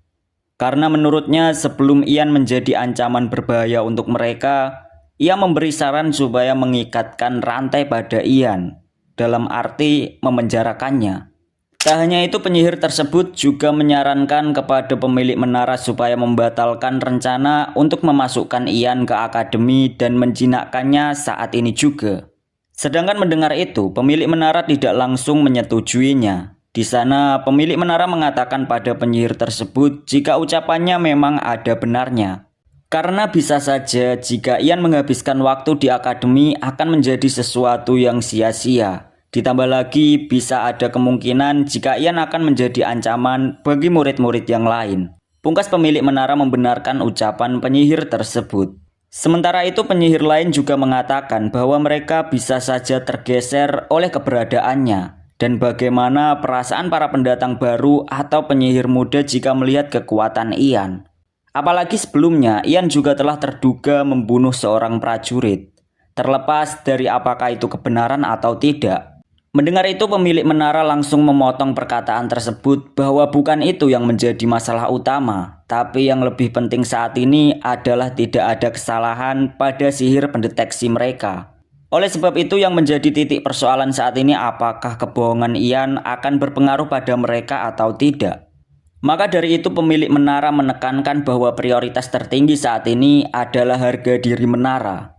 S1: Karena menurutnya sebelum Ian menjadi ancaman berbahaya untuk mereka, ia memberi saran supaya mengikatkan rantai pada Ian, dalam arti memenjarakannya. Tak hanya itu, penyihir tersebut juga menyarankan kepada pemilik menara supaya membatalkan rencana untuk memasukkan Ian ke akademi dan menjinakkannya saat ini juga. Sedangkan mendengar itu, pemilik menara tidak langsung menyetujuinya. Di sana, pemilik menara mengatakan pada penyihir tersebut jika ucapannya memang ada benarnya. Karena bisa saja jika Ian menghabiskan waktu di akademi akan menjadi sesuatu yang sia-sia. Ditambah lagi bisa ada kemungkinan jika Ian akan menjadi ancaman bagi murid-murid yang lain. Pungkas pemilik menara membenarkan ucapan penyihir tersebut. Sementara itu penyihir lain juga mengatakan bahwa mereka bisa saja tergeser oleh keberadaannya. Dan bagaimana perasaan para pendatang baru atau penyihir muda jika melihat kekuatan Ian. Apalagi sebelumnya Ian juga telah terduga membunuh seorang prajurit. Terlepas dari apakah itu kebenaran atau tidak. Mendengar itu pemilik menara langsung memotong perkataan tersebut bahwa bukan itu yang menjadi masalah utama. Tapi yang lebih penting saat ini adalah tidak ada kesalahan pada sihir pendeteksi mereka. Oleh sebab itu yang menjadi titik persoalan saat ini apakah kebohongan Ian akan berpengaruh pada mereka atau tidak. Maka dari itu pemilik menara menekankan bahwa prioritas tertinggi saat ini adalah harga diri menara.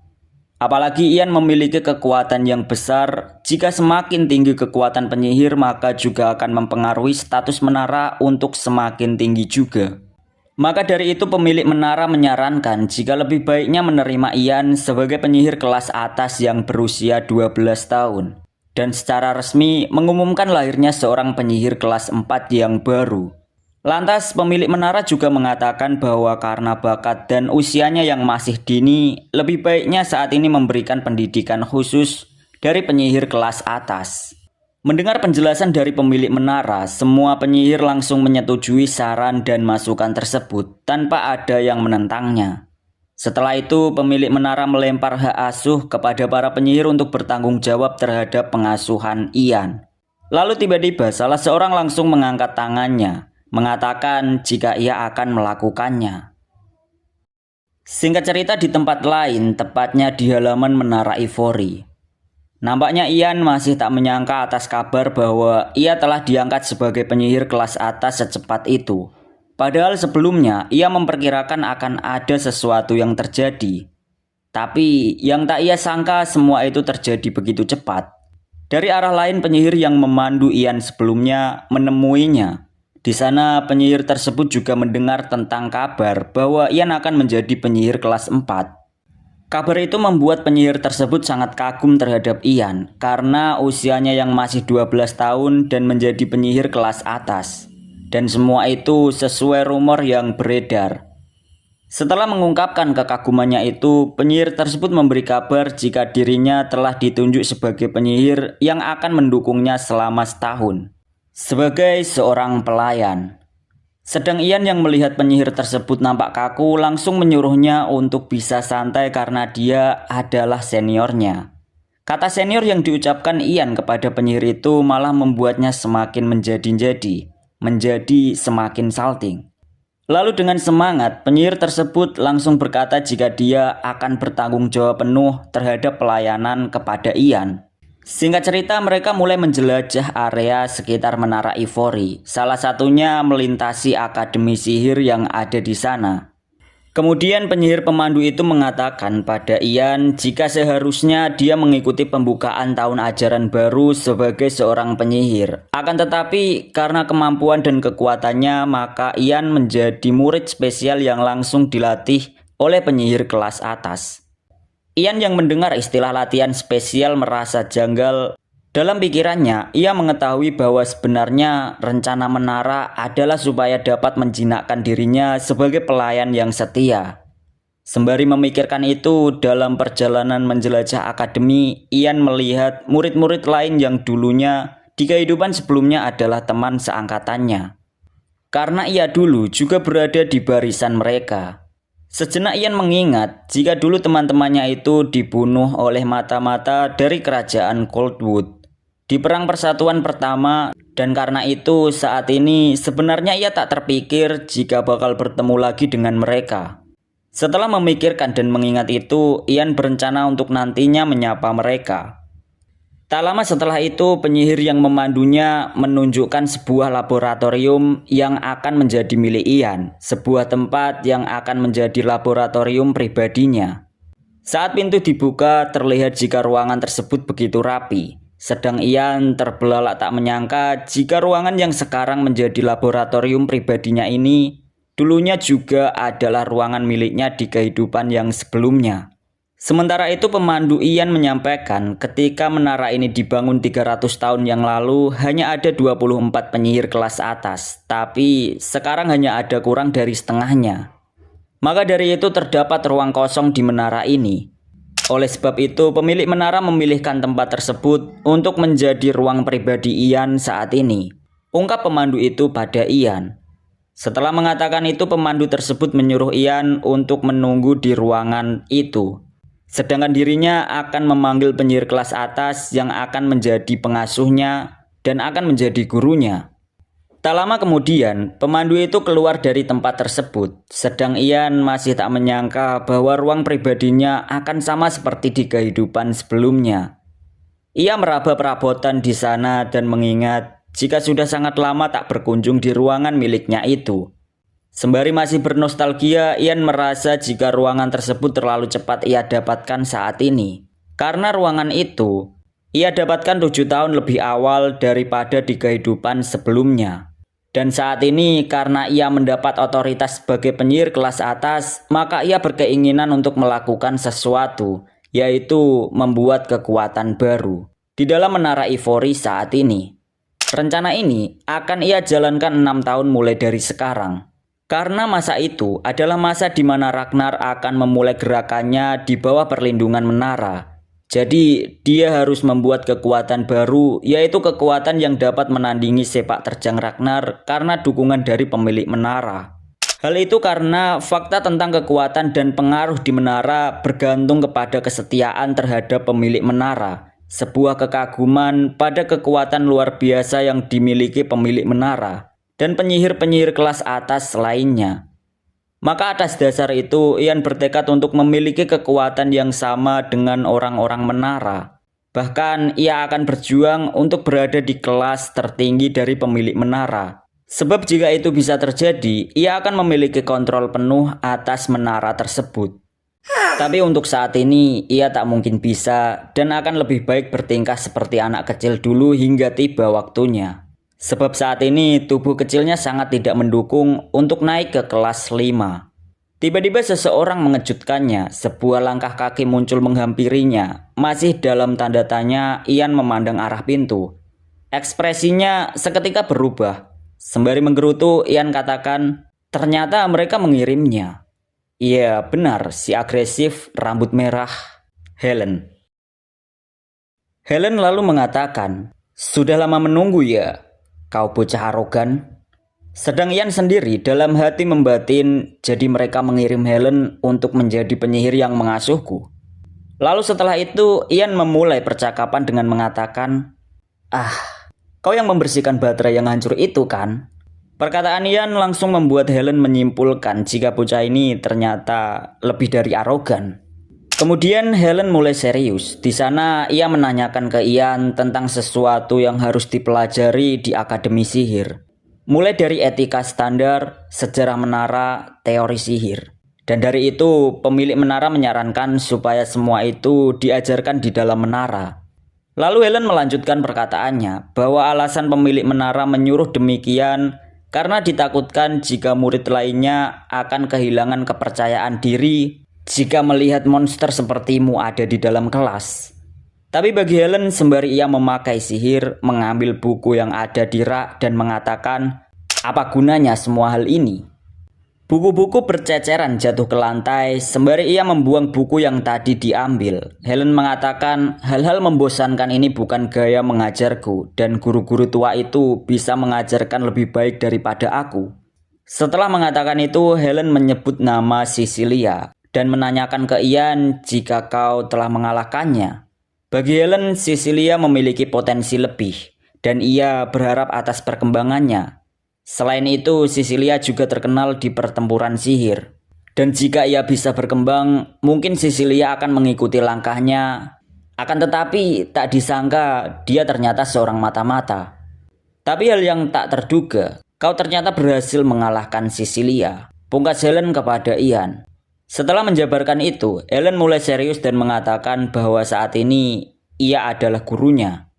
S1: Apalagi Ian memiliki kekuatan yang besar, jika semakin tinggi kekuatan penyihir maka juga akan mempengaruhi status menara untuk semakin tinggi juga. Maka dari itu pemilik menara menyarankan jika lebih baiknya menerima Ian sebagai penyihir kelas atas yang berusia 12 tahun. Dan secara resmi mengumumkan lahirnya seorang penyihir kelas 4 yang baru. Lantas pemilik menara juga mengatakan bahwa karena bakat dan usianya yang masih dini, lebih baiknya saat ini memberikan pendidikan khusus dari penyihir kelas atas. Mendengar penjelasan dari pemilik menara, semua penyihir langsung menyetujui saran dan masukan tersebut tanpa ada yang menentangnya. Setelah itu, pemilik menara melempar hak asuh kepada para penyihir untuk bertanggung jawab terhadap pengasuhan Ian. Lalu tiba-tiba salah seorang langsung mengangkat tangannya, mengatakan jika ia akan melakukannya. Singkat cerita di tempat lain, tepatnya di halaman Menara Ivory. Nampaknya Ian masih tak menyangka atas kabar bahwa ia telah diangkat sebagai penyihir kelas atas secepat itu. Padahal sebelumnya ia memperkirakan akan ada sesuatu yang terjadi. Tapi yang tak ia sangka semua itu terjadi begitu cepat. Dari arah lain penyihir yang memandu Ian sebelumnya menemuinya. Di sana penyihir tersebut juga mendengar tentang kabar bahwa Ian akan menjadi penyihir kelas 4. Kabar itu membuat penyihir tersebut sangat kagum terhadap Ian karena usianya yang masih 12 tahun dan menjadi penyihir kelas atas. Dan semua itu sesuai rumor yang beredar. Setelah mengungkapkan kekagumannya itu, penyihir tersebut memberi kabar jika dirinya telah ditunjuk sebagai penyihir yang akan mendukungnya selama setahun. Sebagai seorang pelayan. Sedang Ian yang melihat penyihir tersebut nampak kaku langsung menyuruhnya untuk bisa santai karena dia adalah seniornya. Kata senior yang diucapkan Ian kepada penyihir itu malah membuatnya semakin menjadi-jadi, menjadi semakin salting. Lalu dengan semangat, penyihir tersebut langsung berkata jika dia akan bertanggung jawab penuh terhadap pelayanan kepada Ian. Singkat cerita mereka mulai menjelajah area sekitar Menara Ivory, salah satunya melintasi akademi sihir yang ada di sana. Kemudian penyihir pemandu itu mengatakan pada Ian jika seharusnya dia mengikuti pembukaan tahun ajaran baru sebagai seorang penyihir. Akan tetapi karena kemampuan dan kekuatannya maka Ian menjadi murid spesial yang langsung dilatih oleh penyihir kelas atas. Ian yang mendengar istilah latihan spesial merasa janggal. Dalam pikirannya, ia mengetahui bahwa sebenarnya rencana menara adalah supaya dapat menjinakkan dirinya sebagai pelayan yang setia. Sembari memikirkan itu, dalam perjalanan menjelajah akademi, Ian melihat murid-murid lain yang dulunya di kehidupan sebelumnya adalah teman seangkatannya. Karena ia dulu juga berada di barisan mereka. Sejenak Ian mengingat jika dulu teman-temannya itu dibunuh oleh mata-mata dari kerajaan Coldwood di Perang Persatuan Pertama, dan karena itu saat ini sebenarnya ia tak terpikir jika bakal bertemu lagi dengan mereka. Setelah memikirkan dan mengingat itu, Ian berencana untuk nantinya menyapa mereka. Tak lama setelah itu, penyihir yang memandunya menunjukkan sebuah laboratorium yang akan menjadi milik Ian, sebuah tempat yang akan menjadi laboratorium pribadinya. Saat pintu dibuka, terlihat jika ruangan tersebut begitu rapi. Sedang Ian terbelalak tak menyangka jika ruangan yang sekarang menjadi laboratorium pribadinya ini dulunya juga adalah ruangan miliknya di kehidupan yang sebelumnya. Sementara itu pemandu Ian menyampaikan ketika menara ini dibangun 300 tahun yang lalu hanya ada 24 penyihir kelas atas, tapi sekarang hanya ada kurang dari setengahnya. Maka dari itu terdapat ruang kosong di menara ini. Oleh sebab itu pemilik menara memilihkan tempat tersebut untuk menjadi ruang pribadi Ian saat ini. Ungkap pemandu itu pada Ian. Setelah mengatakan itu pemandu tersebut menyuruh Ian untuk menunggu di ruangan itu. Sedangkan dirinya akan memanggil penyihir kelas atas yang akan menjadi pengasuhnya dan akan menjadi gurunya. Tak lama kemudian, pemandu itu keluar dari tempat tersebut. Sedang Ian masih tak menyangka bahwa ruang pribadinya akan sama seperti di kehidupan sebelumnya. Ia meraba perabotan di sana dan mengingat jika sudah sangat lama tak berkunjung di ruangan miliknya itu. Sembari masih bernostalgia, Ian merasa jika ruangan tersebut terlalu cepat ia dapatkan saat ini. Karena ruangan itu, ia dapatkan 7 tahun lebih awal daripada di kehidupan sebelumnya. Dan saat ini karena ia mendapat otoritas sebagai penyihir kelas atas, maka ia berkeinginan untuk melakukan sesuatu, yaitu membuat kekuatan baru di dalam menara Ivory saat ini. Rencana ini akan ia jalankan 6 tahun mulai dari sekarang. Karena masa itu adalah masa di mana Ragnar akan memulai gerakannya di bawah perlindungan menara. Jadi dia harus membuat kekuatan baru, yaitu kekuatan yang dapat menandingi sepak terjang Ragnar karena dukungan dari pemilik menara. Hal itu karena fakta tentang kekuatan dan pengaruh di menara bergantung kepada kesetiaan terhadap pemilik menara. Sebuah kekaguman pada kekuatan luar biasa yang dimiliki pemilik menara dan penyihir-penyihir kelas atas lainnya. Maka atas dasar itu Ian bertekad untuk memiliki kekuatan yang sama dengan orang-orang menara. Bahkan ia akan berjuang untuk berada di kelas tertinggi dari pemilik menara. Sebab jika itu bisa terjadi, ia akan memiliki kontrol penuh atas menara tersebut. Tapi untuk saat ini ia tak mungkin bisa dan akan lebih baik bertingkah seperti anak kecil dulu hingga tiba waktunya. Sebab saat ini tubuh kecilnya sangat tidak mendukung untuk naik ke kelas 5. Tiba-tiba seseorang mengejutkannya, sebuah langkah kaki muncul menghampirinya. Masih dalam tanda tanya, Ian memandang arah pintu. Ekspresinya seketika berubah. Sembari menggerutu, Ian katakan, ternyata mereka mengirimnya. Iya benar, si agresif rambut merah, Helen. Helen lalu mengatakan, sudah lama menunggu ya? Kau bocah arogan. Sedang Ian sendiri dalam hati membatin, jadi mereka mengirim Helen untuk menjadi penyihir yang mengasuhku. Lalu setelah itu Ian memulai percakapan dengan mengatakan, kau yang membersihkan baterai yang hancur itu kan? Perkataan Ian langsung membuat Helen menyimpulkan jika bocah ini ternyata lebih dari arogan. Kemudian Helen mulai serius. Di sana ia menanyakan ke Ian tentang sesuatu yang harus dipelajari di Akademi Sihir. Mulai dari etika standar, sejarah menara, teori sihir. Dan dari itu pemilik menara menyarankan supaya semua itu diajarkan di dalam menara. Lalu Helen melanjutkan perkataannya bahwa alasan pemilik menara menyuruh demikian karena ditakutkan jika murid lainnya akan kehilangan kepercayaan diri jika melihat monster sepertimu ada di dalam kelas. Tapi bagi Helen sembari ia memakai sihir, mengambil buku yang ada di rak dan mengatakan, apa gunanya semua hal ini? Buku-buku berceceran jatuh ke lantai sembari ia membuang buku yang tadi diambil. Helen mengatakan hal-hal membosankan ini bukan gaya mengajarku dan guru-guru tua itu bisa mengajarkan lebih baik daripada aku. Setelah mengatakan itu Helen menyebut nama Cecilia dan menanyakan ke Ian jika kau telah mengalahkannya. Bagi Helen, Cecilia memiliki potensi lebih dan ia berharap atas perkembangannya. Selain itu, Cecilia juga terkenal di pertempuran sihir. Dan jika ia bisa berkembang, mungkin Cecilia akan mengikuti langkahnya. Akan tetapi, tak disangka dia ternyata seorang mata-mata. Tapi hal yang tak terduga, kau ternyata berhasil mengalahkan Cecilia. Pungkas Helen kepada Ian. Setelah menjabarkan itu, Helen mulai serius dan mengatakan bahwa saat ini ia adalah gurunya.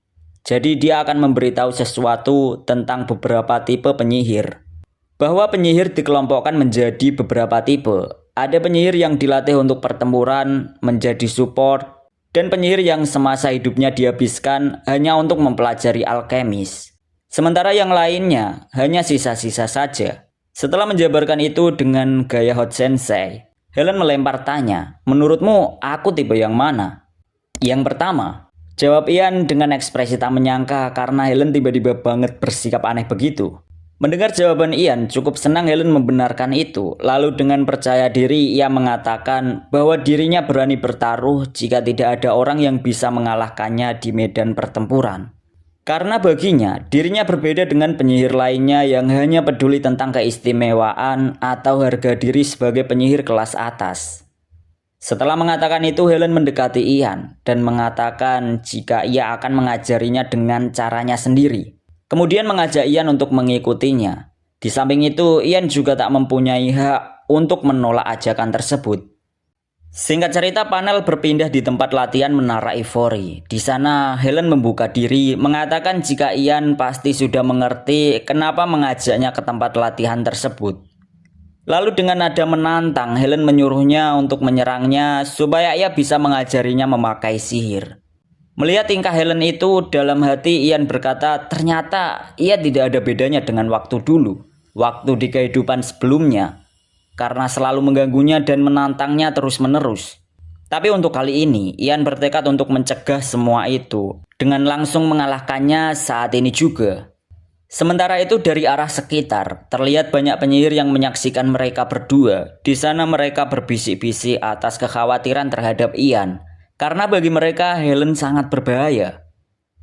S1: Jadi dia akan memberitahu sesuatu tentang beberapa tipe penyihir. Bahwa penyihir dikelompokkan menjadi beberapa tipe. Ada penyihir yang dilatih untuk pertempuran, menjadi support, dan penyihir yang semasa hidupnya dihabiskan hanya untuk mempelajari alkemis. Sementara yang lainnya hanya sisa-sisa saja. Setelah menjabarkan itu dengan gaya hot sensei, Helen melempar tanya, menurutmu aku tipe yang mana? Yang pertama, jawab Ian dengan ekspresi tak menyangka karena Helen tiba-tiba banget bersikap aneh begitu. Mendengar jawaban Ian, cukup senang Helen membenarkan itu. Lalu dengan percaya diri ia mengatakan bahwa dirinya berani bertaruh jika tidak ada orang yang bisa mengalahkannya di medan pertempuran. Karena baginya, dirinya berbeda dengan penyihir lainnya yang hanya peduli tentang keistimewaan atau harga diri sebagai penyihir kelas atas. Setelah mengatakan itu, Helen mendekati Ian dan mengatakan jika ia akan mengajarinya dengan caranya sendiri. Kemudian mengajak Ian untuk mengikutinya. Di samping itu, Ian juga tak mempunyai hak untuk menolak ajakan tersebut. Singkat cerita, panel berpindah di tempat latihan Menara Ivory. Di sana, Helen membuka diri, mengatakan jika Ian pasti sudah mengerti kenapa mengajaknya ke tempat latihan tersebut. Lalu dengan nada menantang, Helen menyuruhnya untuk menyerangnya supaya ia bisa mengajarinya memakai sihir. Melihat tingkah Helen itu, dalam hati Ian berkata ternyata ia tidak ada bedanya dengan waktu dulu, waktu di kehidupan sebelumnya. Karena selalu mengganggunya dan menantangnya terus-menerus. Tapi untuk kali ini, Ian bertekad untuk mencegah semua itu dengan langsung mengalahkannya saat ini juga. Sementara itu dari arah sekitar, terlihat banyak penyihir yang menyaksikan mereka berdua. Di sana mereka berbisik-bisik atas kekhawatiran terhadap Ian, karena bagi mereka Helen sangat berbahaya.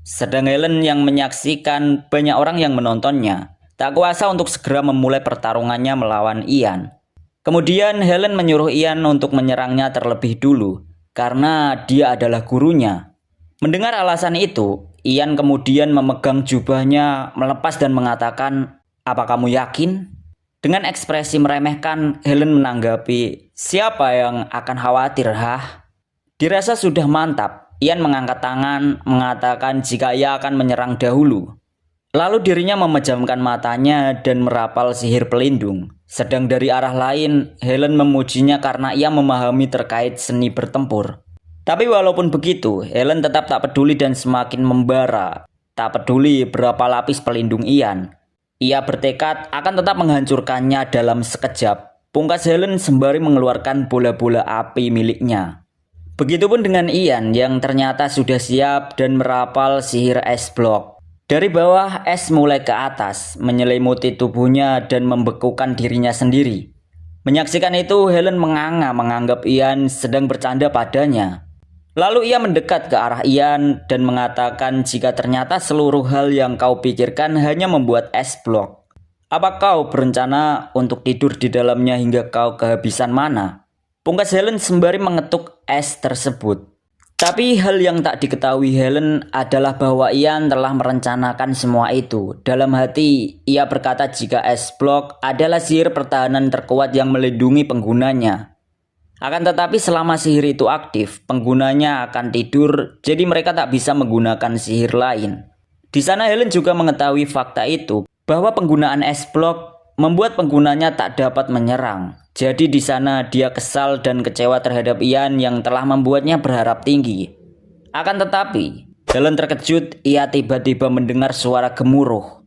S1: Sedang Helen yang menyaksikan, banyak orang yang menontonnya, tak kuasa untuk segera memulai pertarungannya melawan Ian. Kemudian Helen menyuruh Ian untuk menyerangnya terlebih dulu, karena dia adalah gurunya. Mendengar alasan itu, Ian kemudian memegang jubahnya, melepas dan mengatakan, "Apa kamu yakin?" Dengan ekspresi meremehkan, Helen menanggapi, "Siapa yang akan khawatir, hah?" Dirasa sudah mantap, Ian mengangkat tangan, mengatakan jika ia akan menyerang dahulu. Lalu dirinya memejamkan matanya dan merapal sihir pelindung. Sedang dari arah lain, Helen memujinya karena ia memahami terkait seni bertempur. Tapi walaupun begitu, Helen tetap tak peduli dan semakin membara. Tak peduli berapa lapis pelindung Ian. Ia bertekad akan tetap menghancurkannya dalam sekejap. Pungkas Helen sembari mengeluarkan bola-bola api miliknya. Begitupun dengan Ian yang ternyata sudah siap dan merapal sihir es blok. Dari bawah, es mulai ke atas, menyelimuti tubuhnya dan membekukan dirinya sendiri. Menyaksikan itu, Helen menganga menganggap Ian sedang bercanda padanya. Lalu ia mendekat ke arah Ian dan mengatakan jika ternyata seluruh hal yang kau pikirkan hanya membuat es blok. Apa kau berencana untuk tidur di dalamnya hingga kau kehabisan mana? Pungkas Helen sembari mengetuk es tersebut. Tapi hal yang tak diketahui Helen adalah bahwa Ian telah merencanakan semua itu. Dalam hati, ia berkata jika es blok adalah sihir pertahanan terkuat yang melindungi penggunanya. Akan tetapi selama sihir itu aktif, penggunanya akan tidur, jadi mereka tak bisa menggunakan sihir lain. Di sana Helen juga mengetahui fakta itu, bahwa penggunaan es blok membuat penggunanya tak dapat menyerang. Jadi di sana dia kesal dan kecewa terhadap Ian yang telah membuatnya berharap tinggi. Akan tetapi, Helen terkejut, ia tiba-tiba mendengar suara gemuruh.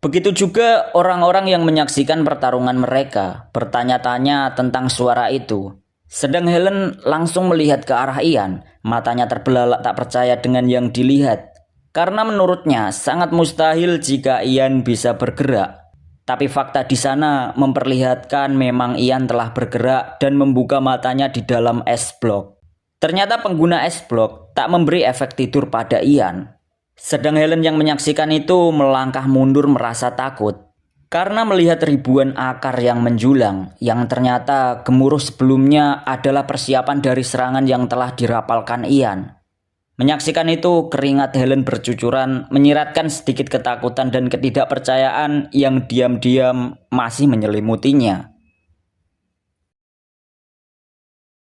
S1: Begitu juga orang-orang yang menyaksikan pertarungan mereka, bertanya-tanya tentang suara itu. Sedang Helen langsung melihat ke arah Ian, matanya terbelalak tak percaya dengan yang dilihat. Karena menurutnya sangat mustahil jika Ian bisa bergerak. Tapi fakta di sana memperlihatkan memang Ian telah bergerak dan membuka matanya di dalam es blok. Ternyata pengguna es blok tak memberi efek tidur pada Ian. Sedang Helen yang menyaksikan itu melangkah mundur merasa takut. Karena melihat ribuan akar yang menjulang, yang ternyata gemuruh sebelumnya adalah persiapan dari serangan yang telah dirapalkan Ian. Menyaksikan itu, keringat Helen bercucuran, menyiratkan sedikit ketakutan dan ketidakpercayaan yang diam-diam masih menyelimutinya.